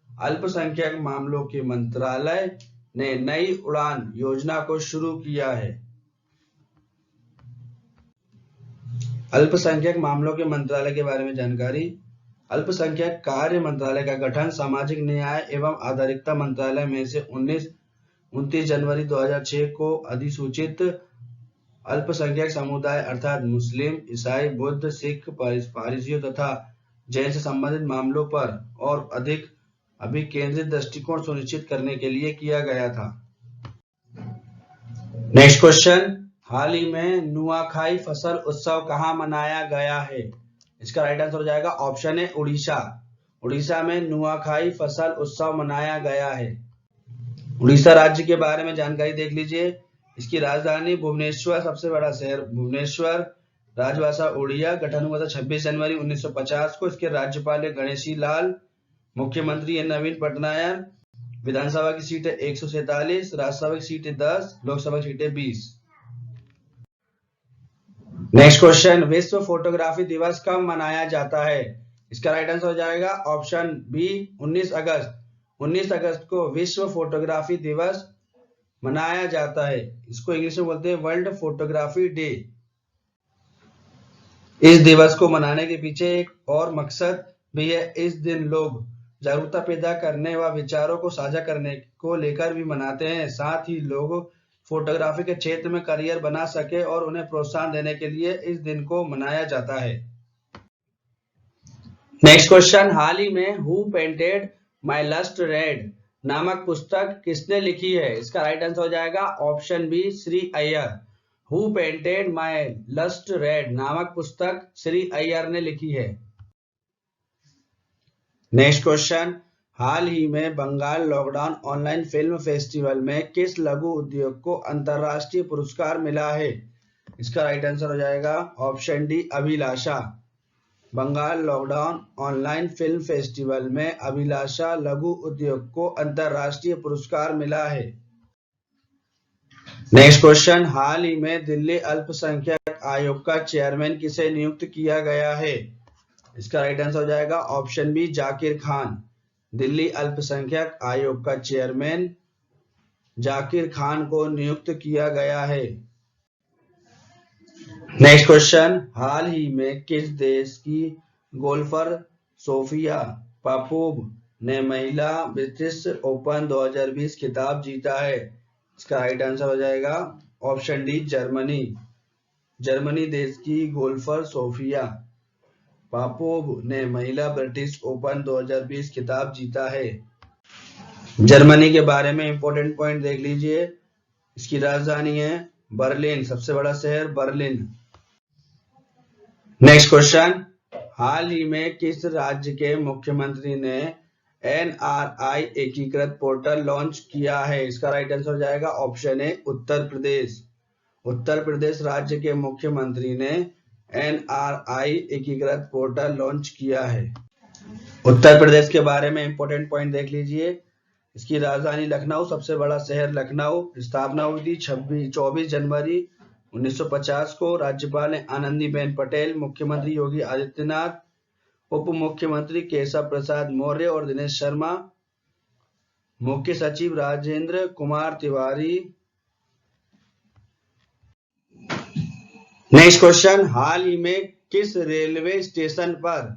अल्पसंख्यक मामलों के मंत्रालय ने नई उड़ान योजना को शुरू किया है। अल्पसंख्यक मामलों के मंत्रालय के बारे में जानकारी। अल्पसंख्यक कार्य मंत्रालय का गठन सामाजिक न्याय एवं आधारिकता मंत्रालय में से 29 जनवरी 2006 को अधिसूचित अल्पसंख्यक समुदाय अर्थात मुस्लिम, ईसाई, बुद्ध, सिख, पारसियों तथा जैन से संबंधित मामलों पर और अधिक अभिकेंद्रित दृष्टिकोण सुनिश्चित करने के लिए किया गया था। नेक्स्ट क्वेश्चन, हाल ही में नुआखाई फसल उत्सव कहाँ मनाया गया है? इसका राइट आंसर हो जाएगा ऑप्शन है उड़ीसा। उड़ीसा में नुआखाई फसल उत्सव मनाया गया है। उड़ीसा राज्य के बारे में जानकारी देख लीजिए। इसकी राजधानी भुवनेश्वर, सबसे बड़ा शहर भुवनेश्वर, राजभाषा उड़िया, गठन हुआ था 26 जनवरी 1950 को। इसके राज्यपाल है गणेशी लाल, मुख्यमंत्री है नवीन पटनायक, विधानसभा की सीट है 147, राज्यसभा की सीट है 10, लोकसभा की सीट है 20। नेक्स्ट क्वेश्चन, विश्व फोटोग्राफी दिवस कब मनाया जाता है? इसका राइट आंसर हो जाएगा ऑप्शन बी 19 अगस्त। 19 अगस्त को विश्व फोटोग्राफी दिवस मनाया जाता है। इसको इंग्लिश में बोलते हैं वर्ल्ड फोटोग्राफी डे। इस दिवस को मनाने के पीछे एक और मकसद भी है। इस दिन लोग जागरूकता पैदा करने व विचारों को साझा करने को लेकर भी मनाते हैं। साथ ही लोग फोटोग्राफी के क्षेत्र में करियर बना सके और उन्हें प्रोत्साहन देने के लिए इस दिन को मनाया जाता है। नेक्स्ट क्वेश्चन, हाल ही में who painted my lust red नामक पुस्तक किसने लिखी है? इसका राइट आंसर हो जाएगा option B Shree Iyer. Who painted my lust red नामक पुस्तक श्री अय्यर ने लिखी है। नेक्स्ट क्वेश्चन, हाल ही में Bengal lockdown online film festival में किस लघु उद्योग को अंतरराष्ट्रीय पुरस्कार मिला है? इसका राइट आंसर हो जाएगा option D Abhilasha. Bengal lockdown online film festival में अभिलाषा लघु उद्योग को अंतरराष्ट्रीय पुरस्कार मिला है। नेक्स्ट क्वेश्चन, हाल ही में दिल्ली अल्पसंख्यक आयोग का चेयरमैन किसे नियुक्त किया गया है? इसका राइट आंसर हो जाएगा ऑप्शन बी जाकिर खान। दिल्ली अल्पसंख्यक आयोग का चेयरमैन जाकिर खान को नियुक्त किया गया है। नेक्स्ट क्वेश्चन, हाल ही में किस देश की गोल्फर सोफिया पापोव ने महिला ब्रिटिश ओपन 2020 खिताब जीता है? इसका राइट आंसर हो जाएगा ऑप्शन डी जर्मनी। जर्मनी देश की गोल्फर सोफिया पापोव ने महिला ब्रिटिश ओपन 2020 खिताब जीता है। जर्मनी के बारे में इंपॉर्टेंट पॉइंट देख लीजिए। इसकी राजधानी है बर्लिन, सबसे बड़ा शहर बर्लिन। नेक्स्ट क्वेश्चन, हाल ही में किस राज्य के मुख्यमंत्री ने NRI एकीकृत पोर्टल लॉन्च किया है? इसका राइट आंसर हो जाएगा ऑप्शन ए उत्तर प्रदेश। उत्तर प्रदेश राज्य के मुख्यमंत्री ने NRI एकीकृत पोर्टल लॉन्च किया है। उत्तर प्रदेश के बारे में इंपॉर्टेंट पॉइंट देख लीजिए। इसकी राजधानी लखनऊ, सबसे बड़ा शहर लखनऊ। स्थापना हुई थी 24 जनवरी 1950 को। राज्यपाल है आनंदीबेन पटेल, मुख्यमंत्री योगी आदित्यनाथ, उप मुख्यमंत्री केशव प्रसाद मौर्य और दिनेश शर्मा, मुख्य सचिव राजेंद्र कुमार तिवारी। नेक्स्ट क्वेश्चन, हाल ही में किस रेलवे स्टेशन पर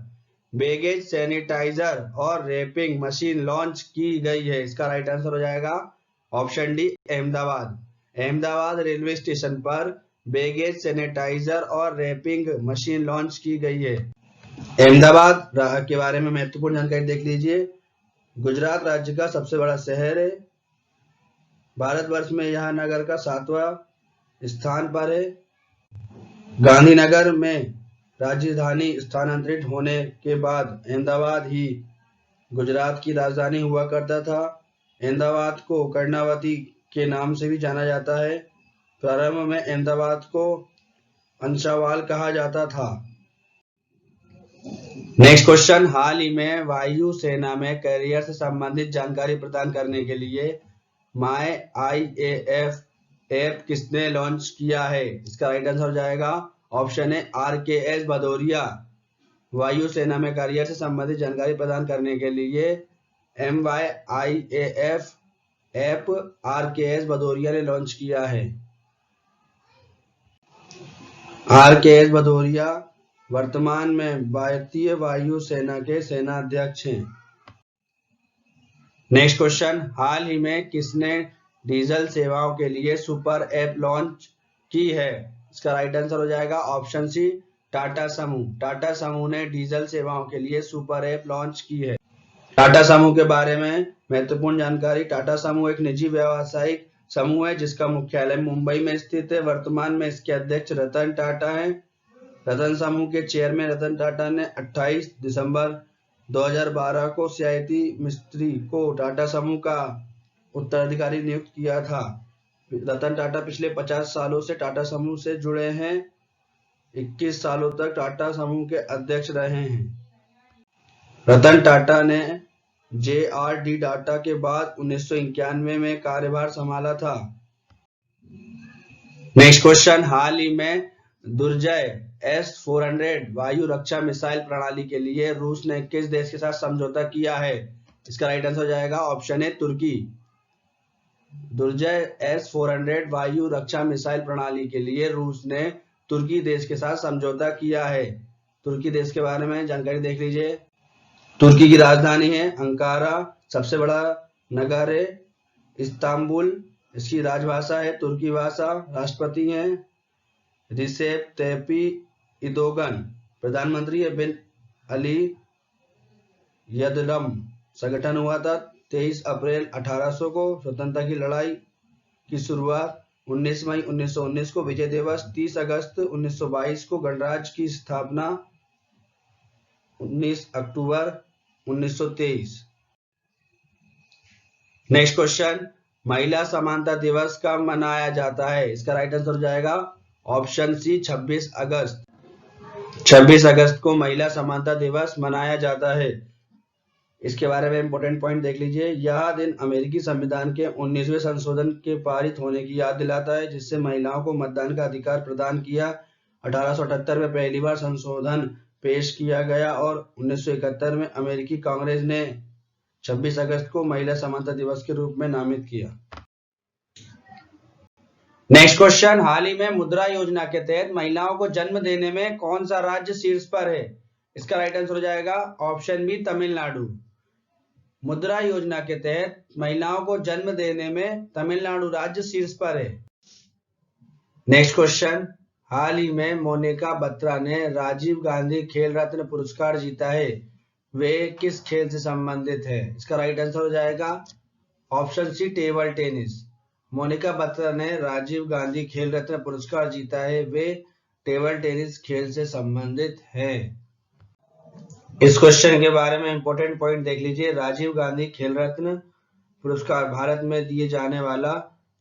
बैगेज सैनिटाइजर और रैपिंग मशीन लॉन्च की गई है? इसका राइट आंसर हो जाएगा option D Ahmedabad. Ahmedabad railway station पर बैगेज सैनिटाइजर और रैपिंग मशीन लॉन्च की गई है। अहमदाबाद के बारे में महत्वपूर्ण जानकारी देख लीजिए। गुजरात राज्य का सबसे बड़ा शहर है। भारतवर्ष में यह नगर का 7वां स्थान पर है। गांधीनगर में राजधानी स्थानांतरित होने के बाद अहमदाबाद ही गुजरात की राजधानी हुआ करता था। अहमदाबाद को कर्णावती के नाम से भी जाना जाता है। प्रारंभ में अहमदाबाद को अंशावाल कहा जाता था। नेक्स्ट क्वेश्चन, हाल ही में वायु सेना में कैरियर से संबंधित जानकारी प्रदान करने के लिए माय IAF ऐप किसने लॉन्च किया है? इसका राइट आंसर हो जाएगा ऑप्शन है RKS भदौरिया। वायु सेना में कैरियर से संबंधित जानकारी प्रदान करने के लिए MYIAF ऐप RKS भदौरिया ने लॉन्च किया है। RKS भदौरिया वर्तमान में भारतीय वायु सेना के सेनाध्यक्ष हैं। नेक्स्ट क्वेश्चन, हाल ही में किसने डीजल सेवाओं के लिए सुपर ऐप लॉन्च की है? इसका राइट आंसर हो जाएगा ऑप्शन सी टाटा समूह। टाटा समूह ने डीजल सेवाओं के लिए सुपर ऐप लॉन्च की है। टाटा समूह के बारे में महत्वपूर्ण जानकारी। टाटा समूह एक निजी व्यावसायिक समूह है जिसका मुख्यालय मुंबई में स्थित है। वर्तमान में इसके अध्यक्ष रतन टाटा हैं। रतन समूह के चेयरमैन रतन टाटा ने 28 दिसंबर 2012 को सीआईटी मिस्त्री को टाटा समूह का उत्तराधिकारी नियुक्त किया था। रतन टाटा पिछले 50 सालों से टाटा समूह से जुड़े हैं। 21 सालों तक टाटा समूह के अध्यक्ष रहे हैं। रतन टाटा ने JRD टाटा के बाद 1991 में कार्यभार संभाला था। नेक्स्ट क्वेश्चन, हाल ही में दुर्जय S-400 वायु रक्षा मिसाइल प्रणाली के लिए रूस ने किस देश के साथ समझौता किया है? इसका राइट आंसर हो जाएगा ऑप्शन ए तुर्की। दुर्जय S-400 वायु रक्षा मिसाइल प्रणाली के लिए रूस ने तुर्की देश के साथ समझौता किया है। तुर्की देश के बारे में जानकारी देख लीजिए। तुर्की की राजधानी है अंकारा, सबसे बड़ा नगर है इस्तांबुल, इसकी राजभाषा है तुर्की भाषा, राष्ट्रपति हैं रिसेप तैयप इर्दोगन, प्रधानमंत्री है बिन अली यदरम। संगठन हुआ था 23 अप्रैल 1800 को। स्वतंत्रता की लड़ाई की शुरुआत 19 मई 1919 को, विजय दिवस 30 अगस्त 1922 को, गणराज्य की स्थापना 19 अक्टूबर 1923। नेक्स्ट क्वेश्चन, महिला समानता दिवस कब मनाया जाता है? इसका राइट आंसर हो जाएगा ऑप्शन सी 26 अगस्त। 26 अगस्त को महिला समानता दिवस मनाया जाता है। इसके बारे में इंपॉर्टेंट पॉइंट देख लीजिए। यह दिन अमेरिकी संविधान के 19वें संशोधन के पारित होने की याद दिलाता है जिससे महिलाओं को मतदान का अधिकार प्रदान किया। 1878 में पहली बार संशोधन पेश किया गया और 1971 में अमेरिकी कांग्रेस ने 26 अगस्त को महिला समानता दिवस के रूप में नामित किया। नेक्स्ट क्वेश्चन, हाल ही में मुद्रा योजना के तहत महिलाओं को जन्म देने में कौन सा राज्य शीर्ष पर है? इसका राइट आंसर हो जाएगा ऑप्शन बी तमिलनाडु। मुद्रा योजना के तहत महिलाओं को जन्म देने में तमिलनाडु राज्य शीर्ष पर है। नेक्स्ट क्वेश्चन, हाल ही में मोनिका बत्रा ने राजीव गांधी खेल रत्न पुरस्कार जीता है, वे किस खेल से संबंधित है? इसका राइट आंसर हो जाएगा option C table tennis. Monica Batra ने राजीव गांधी खेल रत्न पुरस्कार जीता है, वे टेबल टेनिस खेल से संबंधित है। इस क्वेश्चन के बारे में इंपॉर्टेंट पॉइंट देख लीजिए। राजीव गांधी खेल रत्न पुरस्कार भारत में दिए जाने वाला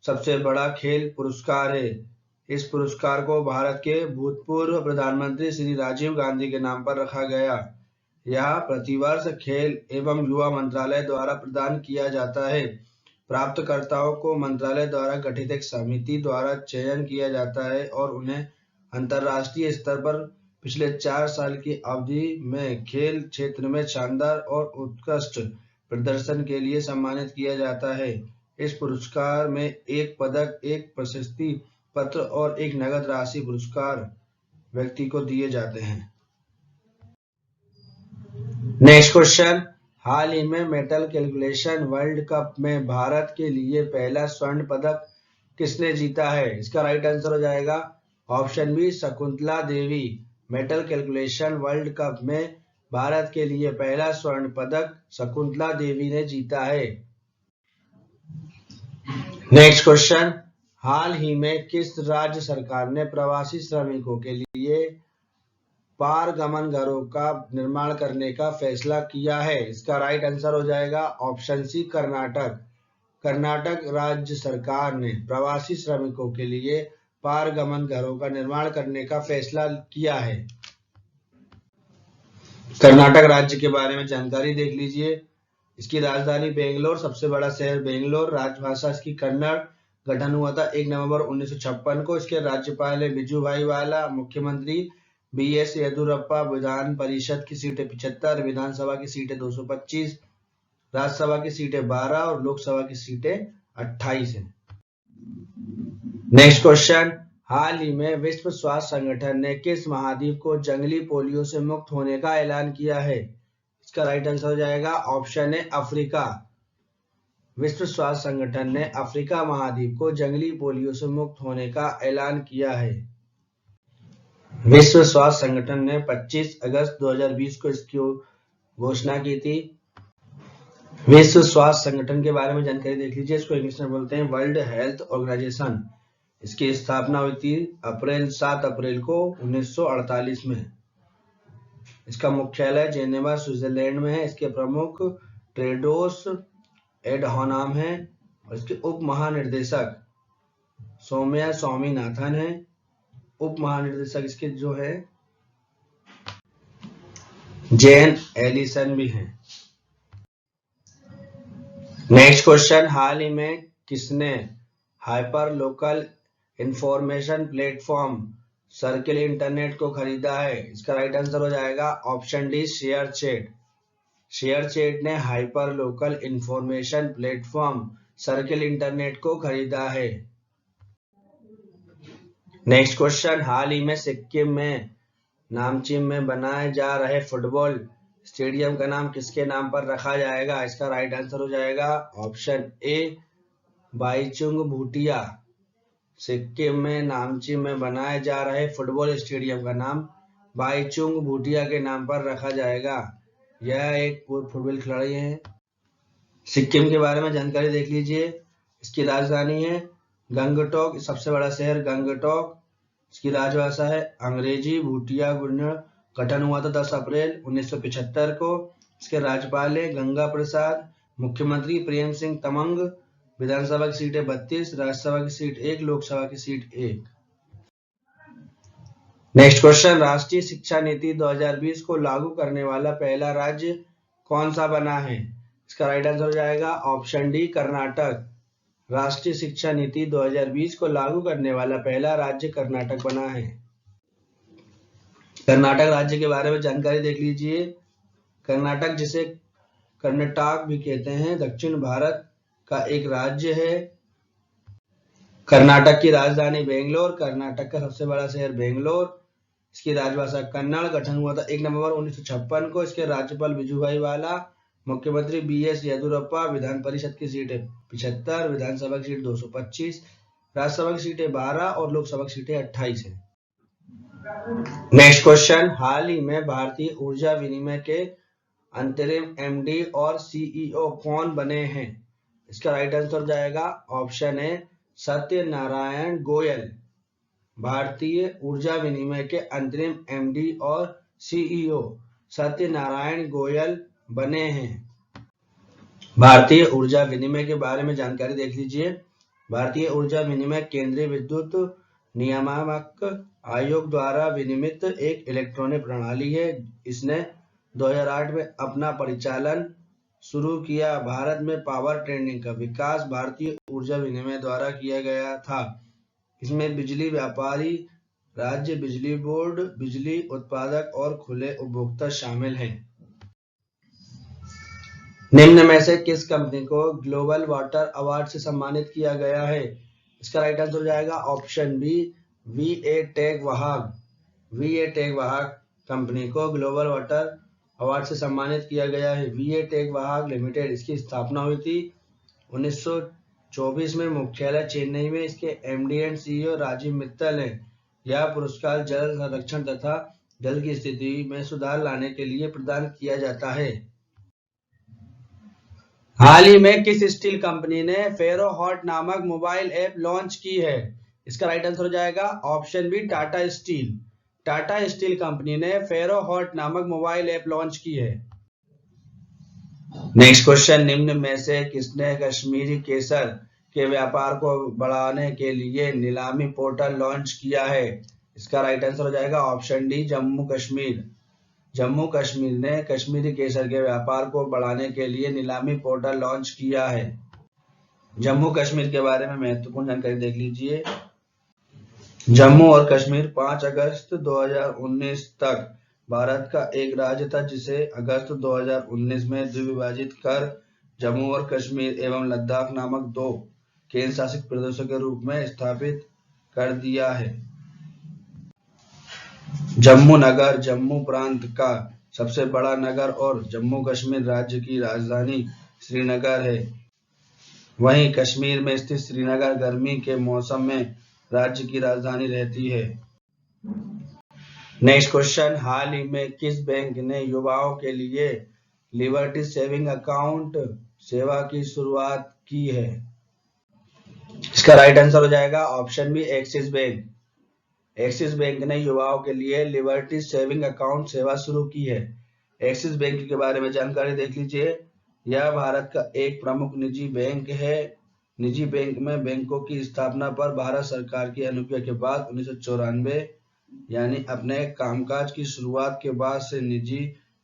सबसे बड़ा खेल पुरस्कार है। इस पुरस्कार को भारत के भूतपूर्व प्रधानमंत्री श्री राजीव गांधी के नाम पर रखा गया। यह प्रतिवर्ष खेल एवं युवा मंत्रालय द्वारा प्रदान किया जाता है। प्राप्तकर्ताओं को मंत्रालय द्वारा गठित एक समिति द्वारा चयन किया जाता है और उन्हें अंतर्राष्ट्रीय स्तर पर पिछले 4 साल की अवधि में खेल क्षेत्र में शानदार और उत्कृष्ट प्रदर्शन के लिए सम्मानित किया जाता है। इस पुरस्कार में एक पदक, एक प्रशस्ति पत्र और एक नगद राशि पुरस्कार व्यक्ति को दिए जाते हैं। नेक्स्ट क्वेश्चन, हाल ही में मेटल कैलकुलेशन वर्ल्ड कप में भारत के लिए पहला स्वर्ण पदक किसने जीता है? इसका राइट आंसर हो जाएगा option B Shakuntala Devi. Metal calculation world cup में भारत के लिए पहला स्वर्ण पदक शकुंतला देवी ने जीता है। नेक्स्ट क्वेश्चन, हाल ही में किस राज्य सरकार ने प्रवासी श्रमिकों के लिए पारगमन घरों का निर्माण करने का फैसला किया है? इसका राइट आंसर हो जाएगा ऑप्शन सी कर्नाटक। कर्नाटक राज्य सरकार ने प्रवासी श्रमिकों के लिए पारगमन घरों का निर्माण करने का फैसला किया है। कर्नाटक राज्य के बारे में जानकारी देख लीजिए। इसकी राजधानी बेंगलोर, सबसे बड़ा शहर बेंगलोर, राजभाषा इसकी कन्नड़। गठन हुआ था 1 नवंबर 1956 को। इसके राज्यपाल है बिजूभाई वाला, मुख्यमंत्री BS येदुरप्पा, विधान परिषद की सीटें 75, विधानसभा की सीटें 225, राज्यसभा की सीटें 12 और लोकसभा की सीटें 28 हैं। नेक्स्ट क्वेश्चन, हाल ही में विश्व स्वास्थ्य संगठन ने किस महाद्वीप को जंगली पोलियो से मुक्त होने का ऐलान किया है? इसका राइट आंसर हो जाएगा ऑप्शन ए अफ्रीका। विश्व स्वास्थ्य संगठन ने अफ्रीका महाद्वीप को जंगली पोलियो से मुक्त होने का ऐलान किया है। विश्व स्वास्थ्य संगठन ने 25 अगस्त 2020 को इसकी घोषणा की थी। विश्व स्वास्थ्य संगठन के बारे में जानकारी देख लीजिए। इसको इंग्लिश में बोलते हैं वर्ल्ड हेल्थ ऑर्गेनाइजेशन। इसकी स्थापना हुई थी 7 अप्रैल को 1948 में। इसका मुख्यालय जेनेवा स्विट्जरलैंड में है। इसके प्रमुख टेड्रोस एडहानोम है और इसके उप महानिर्देशक सौम्या स्वामीनाथन है। उप महानिर्देशक इसके जो है जेन एलिसन भी हैं। नेक्स्ट क्वेश्चन, हाल ही में किसने hyper local information platform circle internet को खरीदा है? इसका राइट आंसर हो जाएगा ऑप्शन डी, शेयरचैट। शेयरचैट ने hyper local information platform circle internet को खरीदा है। नेक्स्ट क्वेश्चन, हाल ही में सिक्किम में नामचिम में बनाए जा रहे फुटबॉल स्टेडियम का नाम किसके नाम पर रखा जाएगा? इसका राइट आंसर हो जाएगा ऑप्शन ए, बाईचुंग भूटिया। सिक्किम में नामचिम में बनाए जा रहे फुटबॉल स्टेडियम का नाम बाईचुंग भूटिया के नाम पर रखा जाएगा। यह एक फुटबॉल खिलाड़ी है। सिक्किम के बारे में जानकारी देख लीजिए। इसकी राजधानी है गंगटोक, सबसे बड़ा शहर गंगटोक। इसकी राजभाषा है अंग्रेजी। भूटिया गठन हुआ था 10 अप्रैल 1975 को। इसके राज्यपाल है गंगा प्रसाद। मुख्यमंत्री प्रेम सिंह तमंग। विधानसभा की सीट है 32, राज्यसभा की सीट 1, लोकसभा की सीट 1। नेक्स्ट क्वेश्चन, राष्ट्रीय शिक्षा नीति 2020 को लागू करने वाला पहला राज्य कौन सा बना है? इसका राइट आंसर हो जाएगा ऑप्शन डी, कर्नाटक। राष्ट्रीय शिक्षा नीति 2020 को लागू करने वाला पहला राज्य कर्नाटक बना है। कर्नाटक राज्य के बारे में जानकारी देख लीजिए। कर्नाटक, जिसे कर्नाटक भी कहते हैं, दक्षिण भारत का एक राज्य है। कर्नाटक की राजधानी बेंगलोर। कर्नाटक का सबसे बड़ा शहर बेंगलोर। इसकी राजभाषा कन्नड़। गठन हुआ था 1 नवंबर 1956 को। इसके राज्यपाल विजुभाई वाला। मुख्यमंत्री BS येदियुरप्पा। विधान परिषद की सीट है 75, विधानसभा की सीट 225, राज्यसभा की सीटें 12 और लोकसभा की सीटें 28 है। नेक्स्ट क्वेश्चन, हाल ही में भारतीय ऊर्जा विनिमय के अंतरिम MD और CEO कौन बने हैं? इसका राइट आंसर हो जाएगा ऑप्शन ए, सत्यनारायण गोयल। भारतीय ऊर्जा विनिमय के अंतरिम MD और CEO सत्यनारायण गोयल बने हैं। भारतीय ऊर्जा विनिमय के बारे में जानकारी देख लीजिए। भारतीय ऊर्जा विनिमय केंद्रीय विद्युत नियामक आयोग द्वारा विनियमित एक इलेक्ट्रॉनिक प्रणाली है। इसने 2008 में अपना परिचालन शुरू किया। भारत में पावर ट्रेडिंग का विकास भारतीय ऊर्जा विनिमय द्वारा किया गया था। इसमें बिजली व्यापारी, राज्य बिजली बोर्ड, बिजली उत्पादक और खुले उपभोक्ता शामिल हैं। निम्न में से किस कंपनी को ग्लोबल वाटर अवार्ड से सम्मानित किया गया है? इसका राइट आंसर हो जाएगा ऑप्शन बी, VA टेक वाहक। VA टेक वाहक कंपनी को ग्लोबल वाटर अवार्ड से सम्मानित किया गया है। VA टेक वाहक लिमिटेड, इसकी स्थापना हुई थी 1924 में। मुख्यालय चेन्नई में। इसके MD and CEO Rajiv Mittal हैं। यह पुरस्कार जल संरक्षण तथा जल की स्थिति में सुधार लाने के लिए प्रदान किया जाता है। हाल ही में किस स्टील कंपनी ने फेरो हॉट नामक मोबाइल ऐप लॉन्च की है? इसका राइट आंसर हो जाएगा option B, Tata Steel. Tata Steel company ने फेरो हॉट नामक मोबाइल ऐप लॉन्च की है। नेक्स्ट क्वेश्चन, निम्न में से किसने कश्मीरी केसर के व्यापार को बढ़ाने के लिए नीलामी पोर्टल लॉन्च किया है? इसका राइट आंसर हो जाएगा ऑप्शन डी, जम्मू कश्मीर। जम्मू कश्मीर ने कश्मीरी केसर के व्यापार को बढ़ाने के लिए नीलामी पोर्टल लॉन्च किया है। जम्मू कश्मीर के बारे में महत्वपूर्ण जानकारी देख लीजिए। जम्मू और कश्मीर 5 अगस्त 2019 तक भारत का एक राज्य था, जिसे अगस्त 2019 में द्विभाजित कर जम्मू और कश्मीर एवं लद्दाख नामक 2 केंद्र शासित प्रदेशों के रूप में स्थापित कर दिया है। जम्मू नगर जम्मू प्रांत का सबसे बड़ा नगर और जम्मू कश्मीर राज्य की राजधानी श्रीनगर है। वहीं कश्मीर में स्थित श्रीनगर गर्मी के मौसम में राज्य की राजधानी रहती है। नेक्स्ट क्वेश्चन, हाल ही में किस बैंक ने युवाओं के लिए लिबर्टी सेविंग अकाउंट सेवा की शुरुआत की है? इसका राइट आंसर हो जाएगा option B, Axis Bank. Axis Bank ने युवाओं के लिए लिबर्टी सेविंग अकाउंट सेवा शुरू की है। एक्सिस बैंक के बारे में जानकारी देख लीजिए। यह भारत का एक प्रमुख निजी बैंक है। निजी बैंक में बैंकों की स्थापना पर भारत सरकार की अनुज्ञा के बाद 1994 यानी अपने कामकाज की शुरुआत के बाद से निजी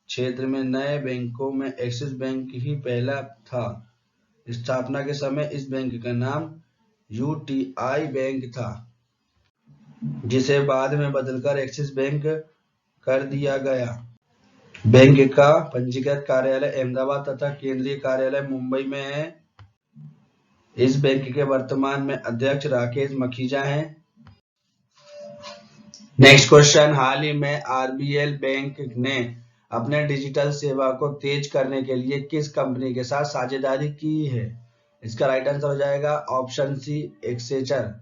क्षेत्र में नए बैंकों में एक्सिस बैंक ही पहला था। स्थापना के समय इस बैंक का नाम यूटीआई बैंक था, जिसे बाद में बदलकर एक्सिस बैंक कर दिया गया। बैंक का पंजीकृत कार्यालय अहमदाबाद तथा केंद्रीय कार्यालय मुंबई में है। इस बैंक के वर्तमान में अध्यक्ष राकेश मखीजा हैं। नेक्स्ट क्वेश्चन, हाल ही में आरबीएल बैंक ने अपने डिजिटल सेवा को तेज करने के लिए किस कंपनी के साथ साझेदारी की है? इसका राइट आंसर हो जाएगा option C, Accenture.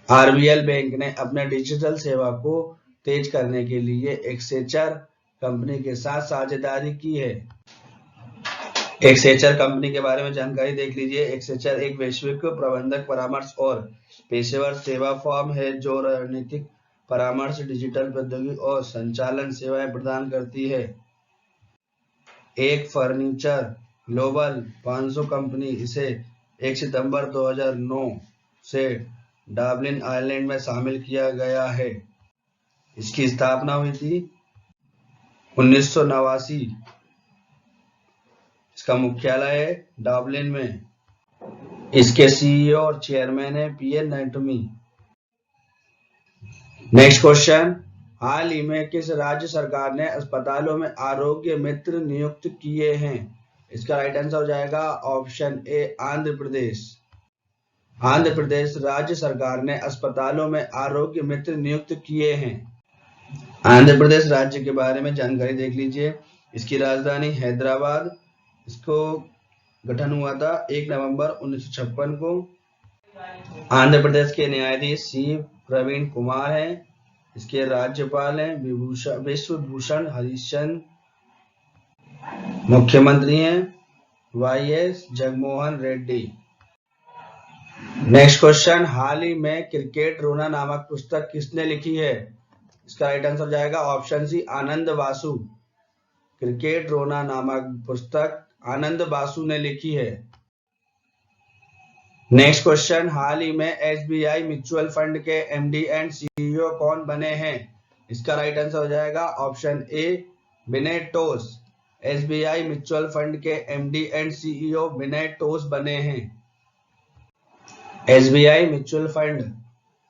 RBL bank ने अपने डिजिटल सेवा को तेज करने के लिए एक्सेंचर कंपनी के साथ साझेदारी की है। एक्सेंचर कंपनी के बारे में जानकारी देख लीजिए। एक्सेंचर एक वैश्विक प्रबंधक परामर्श और पेशेवर सेवा फर्म है जो रणनीतिक परामर्श, डिजिटल प्रौद्योगिकी और संचालन सेवाएं प्रदान करती है। एक फर्नीचर ग्लोबल 500 कंपनी इसे 1 सितंबर 2009 से डबलिन आयरलैंड में शामिल किया गया है। इसकी स्थापना हुई थी 1989। इसका मुख्यालय है डबलिन में। इसके सीईओ और चेयरमैन है पीएन नाइटोमी। नेक्स्ट क्वेश्चन, हाल ही में किस राज्य सरकार ने अस्पतालों में आरोग्य मित्र नियुक्त किए हैं? इसका राइट आंसर हो जाएगा ऑप्शन ए, आंध्र प्रदेश। आंध्र प्रदेश राज्य सरकार ने अस्पतालों में आरोग्य मित्र नियुक्त किए हैं। आंध्र प्रदेश राज्य के बारे में जानकारी देख लीजिए। इसकी राजधानी हैदराबाद। इसको गठन हुआ था 1 नवंबर 1956 को। आंध्र प्रदेश के न्यायाधीश सी प्रवीण कुमार हैं। इसके राज्यपाल हैं विश्वभूषण हरिचंद। मुख्यमंत्री हैं YS Jaganmohan Reddy. Next question, हाल ही में क्रिकेट रोना नामक पुस्तक किसने लिखी है? इसका राइट आंसर जाएगा option C, Anand Basu. Cricket रोना नामक पुस्तक आनंद बासु ने लिखी है। नेक्स्ट क्वेश्चन, हाल ही में एसबीआई म्यूचुअल फंड के एमडी एंड सीईओ कौन बने हैं? इसका राइट आंसर हो जाएगा option A, Vinay Tonse. SBI mutual fund के MD and CEO Vinay Tonse बने हैं। एसबीआई म्यूचुअल फंड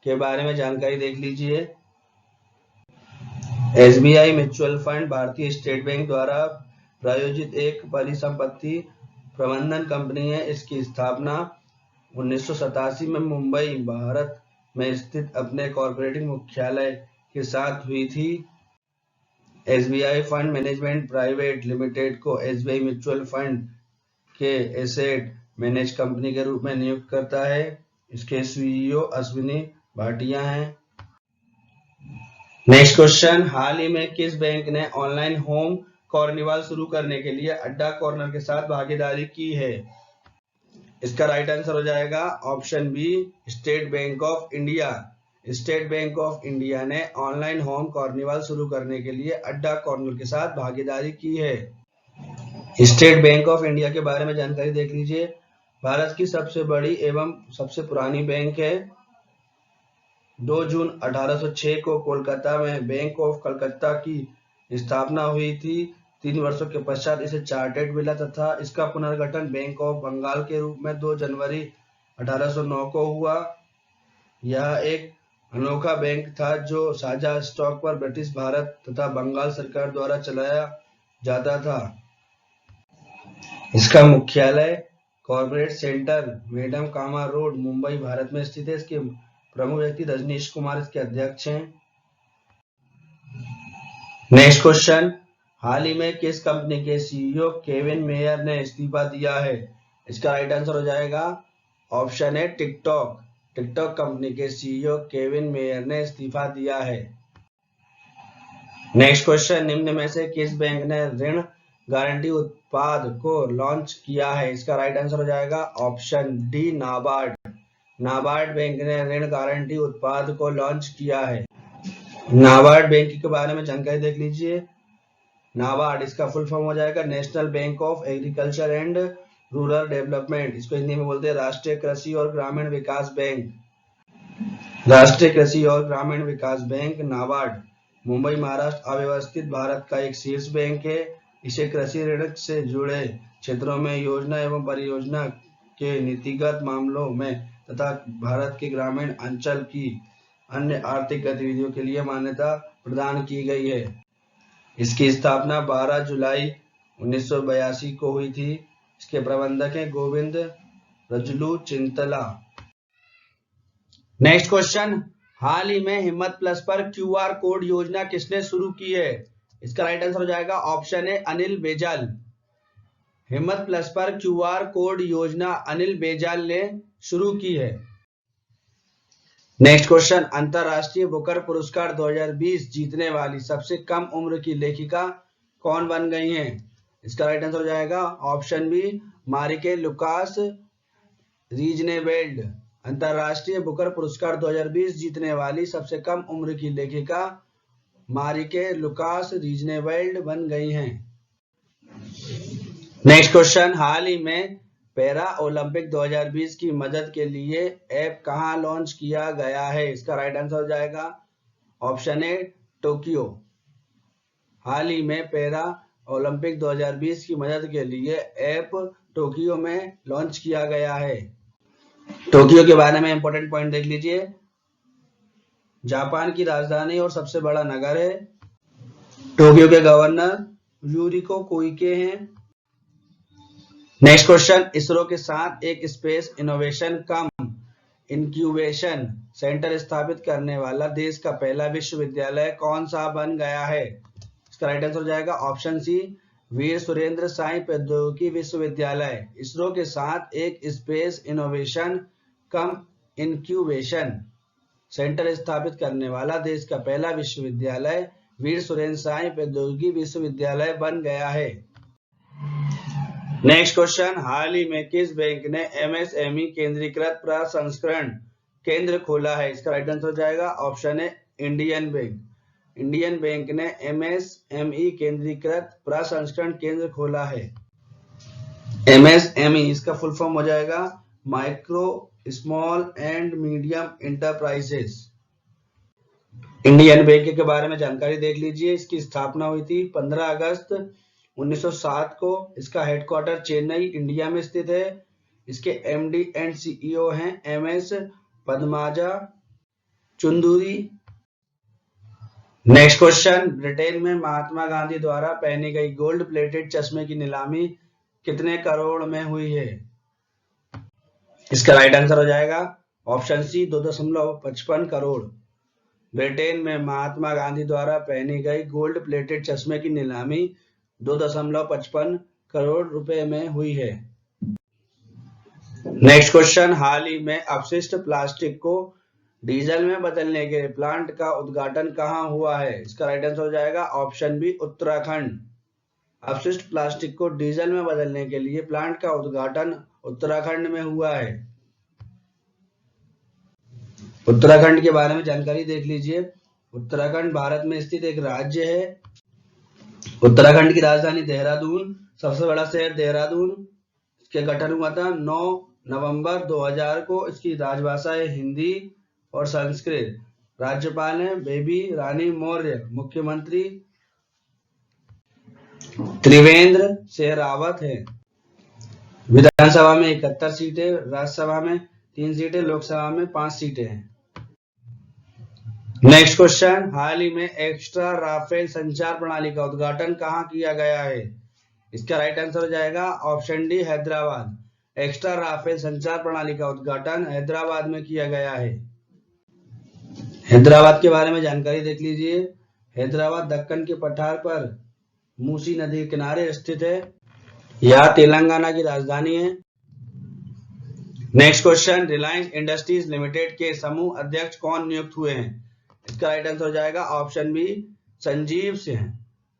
के बारे में जानकारी देख लीजिए। एसबीआई म्यूचुअल फंड भारतीय स्टेट बैंक द्वारा प्रायोजित एक परिसंपत्ति प्रबंधन कंपनी है। इसकी स्थापना 1987 में मुंबई, भारत में स्थित अपने कॉर्पोरेट मुख्यालय के साथ हुई थी। SBI fund management private limited को एसबीआई म्यूचुअल फंड के एसेट मैनेज कंपनी के रूप में नियुक्त करता है। इसके सीईओ अश्विनी भाटिया हैं। नेक्स्ट क्वेश्चन, हाल ही में किस बैंक ने ऑनलाइन होम कार्निवाल शुरू करने के लिए अड्डा कॉर्नर के साथ भागीदारी की है? इसका राइट आंसर हो जाएगा option B, State Bank of India. State Bank of India ने ऑनलाइन होम कार्निवाल शुरू करने के लिए अड्डा कॉर्नर के साथ भागीदारी की है। स्टेट बैंक ऑफ इंडिया के बारे में जानकारी देख लीजिए। भारत की सबसे बड़ी एवं सबसे पुरानी बैंक है। 2 जून 1806 को कोलकाता में बैंक ऑफ कलकत्ता की स्थापना हुई थी। 3 वर्षों के पश्चात इसे चार्टर्ड मिला तथा इसका पुनर्गठन बैंक ऑफ बंगाल के रूप में 2 जनवरी 1809 को हुआ। यह एक अनोखा बैंक था जो साझा स्टॉक पर ब्रिटिश भारत तथा बंगाल सरकार द्वारा चलाया जाता था। इसका मुख्यालय कॉर्पोरेट सेंटर मैडम कामा रोड, मुंबई, भारत में स्थित है। इसके प्रमुख व्यक्ति रजनीश कुमार इसके अध्यक्ष हैं। नेक्स्ट क्वेश्चन, हाल ही में किस कंपनी के सीईओ केविन मेयर ने इस्तीफा दिया है? इसका राइट आंसर हो जाएगा ऑप्शन है, टिकटॉक। टिकटॉक कंपनी के सीईओ केविन मेयर ने इस्तीफा दिया है। नेक्स्ट क्वेश्चन, निम्न में से किस बैंक ने ऋण गारंटी उत्पाद को लॉन्च किया है? इसका राइट आंसर हो जाएगा option D, NABARD. NABARD bank ने ऋण गारंटी उत्पाद को लॉन्च किया है। नाबार्ड बैंक के बारे में जानकारी देख लीजिए। नाबार्ड इसका फुल फॉर्म हो जाएगा national bank of agriculture and rural development. इसको हिंदी में बोलते हैं राष्ट्रीय कृषि और ग्रामीण विकास बैंक। राष्ट्रीय कृषि और ग्रामीण विकास बैंक नाबार्ड मुंबई महाराष्ट्र अव्यवस्थित भारत का एक शीर्ष बैंक है। इसे कृषि ऋण से जुड़े क्षेत्रों में योजना एवं परियोजना के नीतिगत मामलों में तथा भारत के ग्रामीण अंचल की अन्य आर्थिक गतिविधियों के लिए मान्यता प्रदान की गई है। इसकी स्थापना 12 जुलाई 1982 को हुई थी। इसके प्रबंधक हैं गोविंद रजलू चिंतला। नेक्स्ट क्वेश्चन, हाल ही में हिम्मत प्लस पर क्यूआर कोड योजना किसने शुरू की है? इसका राइट आंसर हो जाएगा ऑप्शन ए, अनिल बैजल। हिम्मत प्लस पर क्यूआर कोड योजना अनिल बैजल ने शुरू की है। नेक्स्ट क्वेश्चन, अंतरराष्ट्रीय बुकर पुरस्कार 2020 जीतने वाली सबसे कम उम्र की लेखिका कौन बन गई हैं? इसका राइट आंसर हो जाएगा ऑप्शन बी, मारिके लुकास रीजनेवेल्ड। अंतरराष्ट्रीय बुकर पुरस्कार 2020 जीतने वाली सबसे कम उम्र की लेखिका मारिके लुकास रीजनेवेल्ड बन गई हैं। नेक्स्ट क्वेश्चन, हाल ही में पैरा ओलंपिक 2020 की मदद के लिए ऐप कहां लॉन्च किया गया है? इसका राइट आंसर हो जाएगा ऑप्शन ए, टोक्यो। हाल ही में पैरा ओलंपिक 2020 की मदद के लिए ऐप टोक्यो में लॉन्च किया गया है। टोक्यो के बारे में इंपॉर्टेंट पॉइंट देख लीजिए। जापान की राजधानी और सबसे बड़ा नगर है। टोक्यो के गवर्नर यूरिको कोइके हैं। नेक्स्ट क्वेश्चन, इसरो के साथ एक स्पेस इनोवेशन कम इंक्यूबेशन सेंटर स्थापित करने वाला देश का पहला विश्वविद्यालय कौन सा बन गया है? इसका राइट आंसर हो जाएगा ऑप्शन सी, वीर सुरेंद्र साई प्रौद्योगिकी विश्वविद्यालय। इसरो के साथ एक स्पेस इनोवेशन कम इंक्यूबेशन सेंटर स्थापित करने वाला देश का पहला विश्वविद्यालय वीर सुरेंद्र साई प्रौद्योगिकी विश्वविद्यालय बन गया है। नेक्स्ट क्वेश्चन, हाल ही में किस बैंक ने एमएसएमई केंद्रीकृत प्रसंस्करण केंद्र खोला है? इसका राइट आंसर हो जाएगा ऑप्शन ए, इंडियन बैंक। इंडियन बैंक ने एमएसएमई केंद्रीकृत प्रसंस्करण केंद्र खोला है। एमएसएमई इसका फुल फॉर्म हो जाएगा micro small and medium enterprises. Indian bank के बारे में जानकारी देख लीजिए। इसकी स्थापना हुई थी 15 अगस्त 1907 को। इसका हेडक्वार्टर चेन्नई इंडिया में स्थित है। इसके एमडी एंड सीईओ हैं Ms Padmaja Chunduri. Next question, Britain में महात्मा गांधी द्वारा पहनी गई गोल्ड प्लेटेड चश्मे की नीलामी कितने करोड़ में हुई है? इसका राइट आंसर हो जाएगा ऑप्शन सी, 2.55 करोड़। ब्रिटेन में महात्मा गांधी द्वारा पहनी गई गोल्ड प्लेटेड चश्मे की नीलामी 2.55 करोड़ रुपए में हुई है। नेक्स्ट क्वेश्चन, हाल ही में अपशिष्ट प्लास्टिक को डीजल में बदलने के प्लांट का उद्घाटन कहां हुआ है? इसका राइट आंसर हो जाएगा ऑप्शन बी, उत्तराखंड। अपशिष्ट प्लास्टिक को डीजल में बदलने के लिए प्लांट का उद्घाटन उत्तराखंड में हुआ है। उत्तराखंड के बारे में जानकारी देख लीजिए। उत्तराखंड भारत में स्थित एक राज्य है। उत्तराखंड की राजधानी देहरादून, सबसे बड़ा शहर देहरादून। इसके गठन हुआ था 9 नवंबर 2000 को। इसकी राजभाषा है हिंदी और संस्कृत। राज्यपाल है बेबी रानी मौर्य। मुख्यमंत्री त्रिवेंद्र सिंह रावत है। विधानसभा में 71 सीटें, राज्यसभा में 3 सीटें, लोकसभा में 5 सीटें हैं। नेक्स्ट क्वेश्चन, हाल ही में एक्स्ट्रा राफेल संचार प्रणाली का उद्घाटन कहां किया गया है? इसका राइट आंसर हो जाएगा option D, Hyderabad. Extra Rafale संचार प्रणाली का उद्घाटन हैदराबाद में किया गया है। हैदराबाद के बारे में जानकारी देख लीजिए। हैदराबाद दक्कन के पठार पर मूसी नदी के किनारे स्थित है। यह तेलंगाना की राजधानी है। Next question, Reliance Industries Limited के समूह अध्यक्ष कौन नियुक्त हुए हैं? इसका राइट आंसर हो जाएगा option B, Sanjeev Singh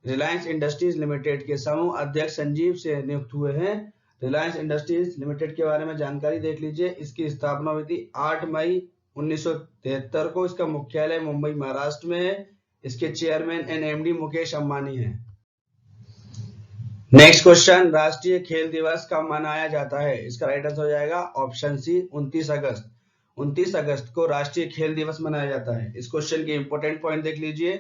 Reliance Industries Limited के समूह अध्यक्ष संजीव सिंह नियुक्त हुए हैं। रिलायंस इंडस्ट्रीज लिमिटेड के बारे में जानकारी देख लीजिए। इसकी स्थापना हुई थी 8 मई 1973 को। इसका मुख्यालय मुंबई महाराष्ट्र में है। इसके chairman and MD Mukesh Ambani हैं। नेक्स्ट क्वेश्चन, राष्ट्रीय खेल दिवस कब मनाया जाता है? इसका राइट आंसर हो जाएगा ऑप्शन सी 29 अगस्त। 29 अगस्त को राष्ट्रीय खेल दिवस मनाया जाता है। इस क्वेश्चन के इंपॉर्टेंट पॉइंट देख लीजिए।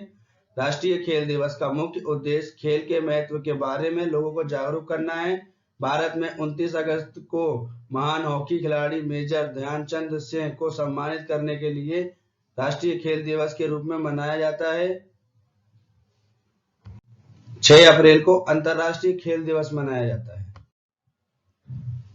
राष्ट्रीय खेल दिवस का मुख्य उद्देश्य खेल के महत्व के बारे में लोगों को जागरूक करना है। भारत में 29 अगस्त को महान हॉकी खिलाड़ी मेजर ध्यानचंद सिंह को सम्मानित करने के लिए राष्ट्रीय खेल दिवस के रूप में मनाया जाता है। 6 अप्रैल को अंतरराष्ट्रीय खेल दिवस मनाया जाता है।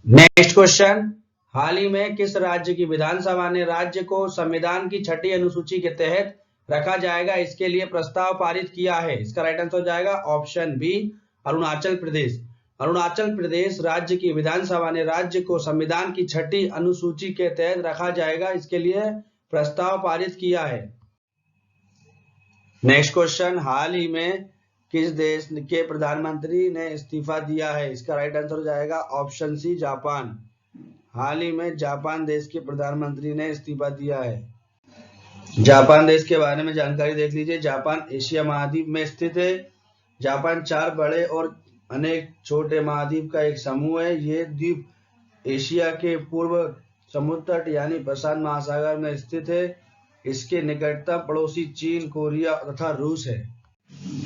नेक्स्ट क्वेश्चन, हाल ही में किस राज्य की विधानसभा ने राज्य को संविधान की 6ठी अनुसूची के तहत रखा जाएगा, इसके लिए प्रस्ताव पारित किया है? इसका राइट आंसर हो जाएगा ऑप्शन बी अरुणाचल प्रदेश। अरुणाचल प्रदेश राज्य की विधानसभा ने राज्य को संविधान की 6ठी अनुसूची के तहत रखा जाएगा, इसके लिए प्रस्ताव पारित किया है। नेक्स्ट क्वेश्चन, हाल ही में किस देश के प्रधानमंत्री ने इस्तीफा दिया है? इसका राइट आंसर हो जाएगा ऑप्शन सी जापान। हाल ही में जापान देश के प्रधानमंत्री ने इस्तीफा दिया है। जापान देश के बारे में जानकारी देख लीजिए। जापान एशिया महाद्वीप में स्थित है। जापान 4 बड़े और अनेक छोटे महाद्वीप का एक समूह है। ये द्वीप एशिया के पूर्व समुद्र तट यानी प्रशांत महासागर में स्थित है। इसके निकटतम पड़ोसी चीन, कोरिया तथा रूस है।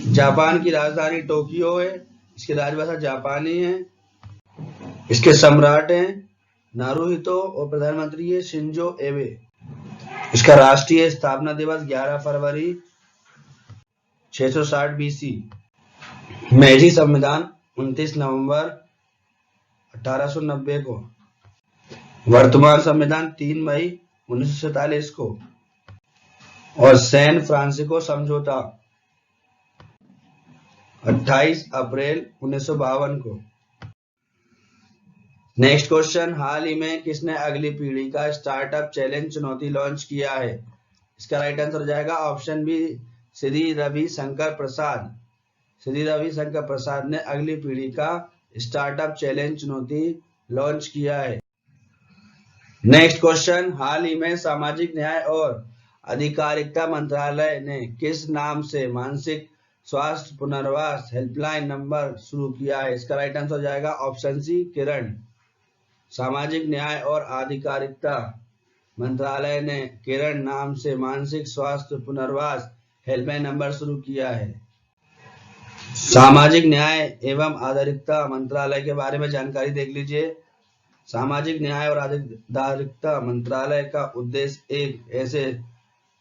जापान की राजधानी टोक्यो है। इसकी राजभाषा जापानी है। इसके सम्राट हैं नारुहितो और प्रधानमंत्री है शिंजो एबे। इसका राष्ट्रीय स्थापना दिवस 11 फरवरी 660 बीसी। मेजी संविधान 29 नवंबर 1890 को। वर्तमान संविधान 3 मई 1947 को। और सैन फ्रांसिस्को समझौता 28 अप्रैल 1952 को। नेक्स्ट क्वेश्चन, हाल ही में किसने अगली पीढ़ी का स्टार्टअप चैलेंज चुनौती लॉन्च किया है? इसका राइट आंसर हो जाएगा ऑप्शन बी श्री रविशंकर प्रसाद। श्री रविशंकर प्रसाद ने अगली पीढ़ी का स्टार्टअप चैलेंज चुनौती लॉन्च किया है। नेक्स्ट क्वेश्चन, हाल ही में सामाजिक न्याय और अधिकारिता मंत्रालय ने किस नाम से मानसिक स्वास्थ्य पुनर्वास हेल्पलाइन नंबर शुरू किया है? इसका राइट आंसर हो जाएगा ऑप्शन सी किरण। सामाजिक न्याय और अधिकारिता मंत्रालय ने किरण नाम से मानसिक स्वास्थ्य पुनर्वास हेल्पलाइन नंबर शुरू किया है। सामाजिक न्याय एवं अधिकारिता मंत्रालय के बारे में जानकारी देख लीजिए। सामाजिक न्याय और अधिकारिता मंत्रालय का उद्देश्य एक ऐसे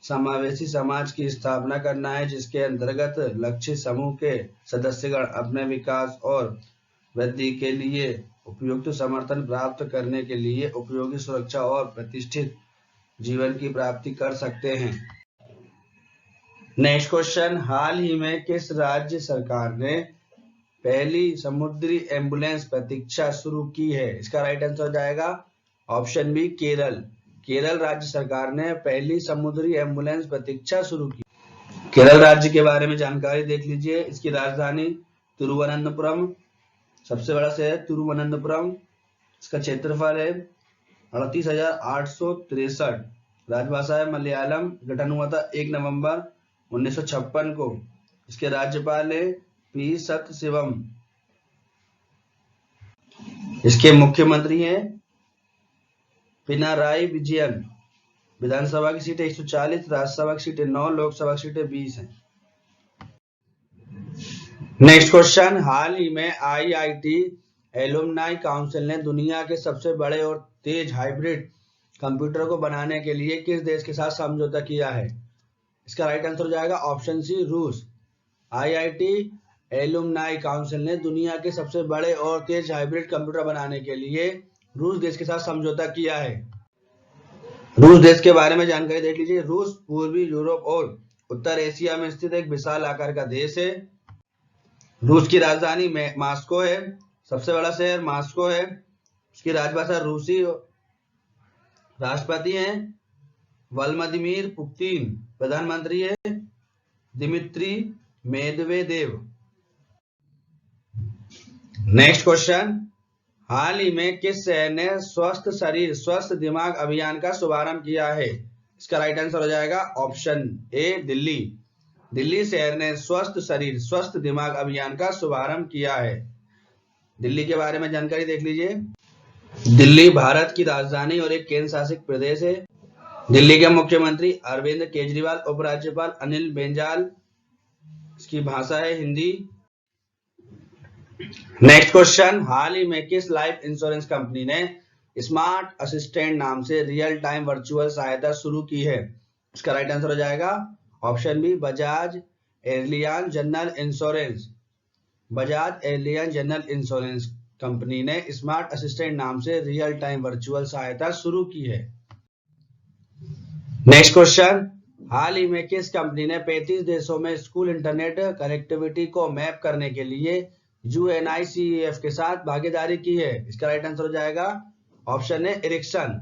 समावेशी समाज की स्थापना करना है जिसके अंतर्गत लक्षित समूह के सदस्यगण अपने विकास और वृद्धि के लिए उपयुक्त समर्थन प्राप्त करने के लिए उपयोगी सुरक्षा और प्रतिष्ठित जीवन की प्राप्ति कर सकते हैं। नेक्स्ट क्वेश्चन, हाल ही में किस राज्य सरकार ने पहली समुद्री एम्बुलेंस प्रतीक्षा शुरू की है? इसका राइट आंसर हो जाएगा ऑप्शन बी केरल। केरल राज्य सरकार ने पहली समुद्री एम्बुलेंस प्रतीक्षा शुरू की। केरल राज्य के बारे में जानकारी देख लीजिए। इसकी राजधानी तिरुवनंतपुरम, सबसे बड़ा शहर तिरुवनंतपुरम। इसका क्षेत्रफल है 38,863। राजभाषा है मलयालम। गठन हुआ था 1 नवंबर 1956 को। इसके राज्यपाल है पी सत्यशिवम। इसके मुख्यमंत्री हैं पिनाराई विजयन। विधानसभा की सीटें 140, राज्यसभा की सीटें 9, लोकसभा की सीटें 20 हैं। नेक्स्ट क्वेश्चन, हाल ही में आईआईटी एलुमनाई काउंसिल ने दुनिया के सबसे बड़े और तेज हाइब्रिड कंप्यूटर को बनाने के लिए किस देश के साथ समझौता किया है? इसका राइट आंसर हो जाएगा ऑप्शन सी रूस। आईआईटी एलुमनाई काउंसिल ने दुनिया के सबसे बड़े और तेज हाइब्रिड कंप्यूटर बनाने के लिए रूस देश के साथ समझौता किया है। रूस देश के बारे में जानकारी देख लीजिए। रूस पूर्वी यूरोप और उत्तर एशिया में स्थित एक विशाल आकार का देश है। रूस की राजधानी मॉस्को है। सबसे बड़ा शहर मॉस्को है। उसकी राजभाषा रूसी। राष्ट्रपति हैं व्लादिमीर पुतिन। प्रधानमंत्री है दिमित्री मेदवेदेव। नेक्स्ट क्वेश्चन, हाल ही में किस शहर ने स्वस्थ शरीर स्वस्थ दिमाग अभियान का शुभारंभ किया है? इसका राइट आंसर हो जाएगा ऑप्शन ए दिल्ली। दिल्ली शहर ने स्वस्थ शरीर स्वस्थ दिमाग अभियान का शुभारंभ किया है। दिल्ली के बारे में जानकारी देख लीजिए। दिल्ली भारत की राजधानी और एक केंद्र शासित प्रदेश है। दिल्ली के मुख्यमंत्री अरविंद केजरीवाल, उपराज्यपाल अनिल बेंजाल, इसकी भाषा है हिंदी। नेक्स्ट क्वेश्चन, हाल ही में किस लाइफ इंश्योरेंस कंपनी ने स्मार्ट असिस्टेंट नाम से रियल टाइम वर्चुअल सहायता शुरू की है? इसका राइट आंसर हो जाएगा option B Bajaj Allianz general insurance. Bajaj Allianz general insurance company ने स्मार्ट असिस्टेंट नाम से रियल टाइम वर्चुअल सहायता शुरू की है। नेक्स्ट क्वेश्चन, हाल ही में किस कंपनी ने 35 देशों में स्कूल इंटरनेट कनेक्टिविटी को मैप करने के लिए UNICEF के साथ भागीदारी की है? इसका राइट आंसर हो जाएगा ऑप्शन है एरिक्सन।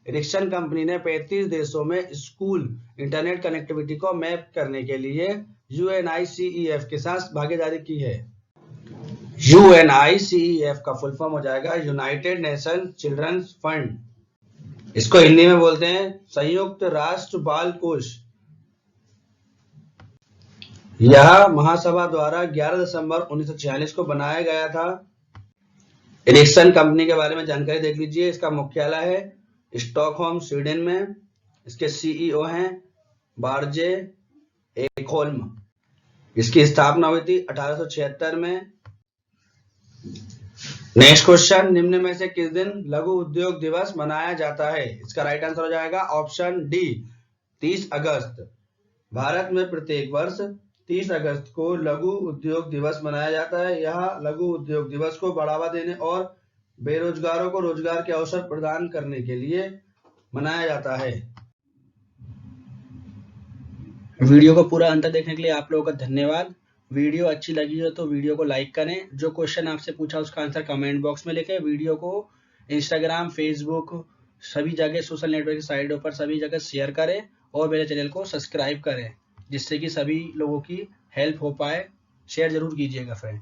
एरिक्सन कंपनी ने 35 देशों में स्कूल इंटरनेट कनेक्टिविटी को मैप करने के लिए UNICEF के साथ भागीदारी की है। UNICEF का फुल फॉर्म हो जाएगा यूनाइटेड नेशन चिल्ड्रंस फंड। इसको हिंदी में बोलते हैं संयुक्त राष्ट्र बाल कोष। यह महासभा द्वारा 11 दिसंबर 1946 को बनाया गया था। एरिक्सन कंपनी के बारे में जानकारी देख लीजिए। इसका मुख्यालय है स्टॉकहोम स्वीडन में। इसके CEO हैं बार्जे एकहोल्म। इसकी स्थापना हुई थी 1876 में। नेक्स्ट क्वेश्चन, निम्न में से किस दिन लघु उद्योग दिवस मनाया जाता है? इसका राइट आंसर हो जाएगा ऑप्शन डी 30 अगस्त। भारत में प्रत्येक वर्ष 30 अगस्त को लघु उद्योग दिवस मनाया जाता है। यह लघु उद्योग दिवस को बढ़ावा देने और बेरोजगारों को रोजगार के अवसर प्रदान करने के लिए मनाया जाता है। वीडियो को पूरा अंत देखने के लिए आप लोगों का धन्यवाद। वीडियो अच्छी लगी हो तो वीडियो को लाइक करें। जो क्वेश्चन आपसे पूछा उसका आंसर कमेंट बॉक्स में लिखें। वीडियो को इंस्टाग्राम, फेसबुक, सभी जगह सोशल नेटवर्क साइटों पर सभी जगह शेयर करें और मेरे चैनल को सब्सक्राइब करें, जिससे कि सभी लोगों की हेल्प हो पाए। शेयर जरूर कीजिएगा फ्रेंड।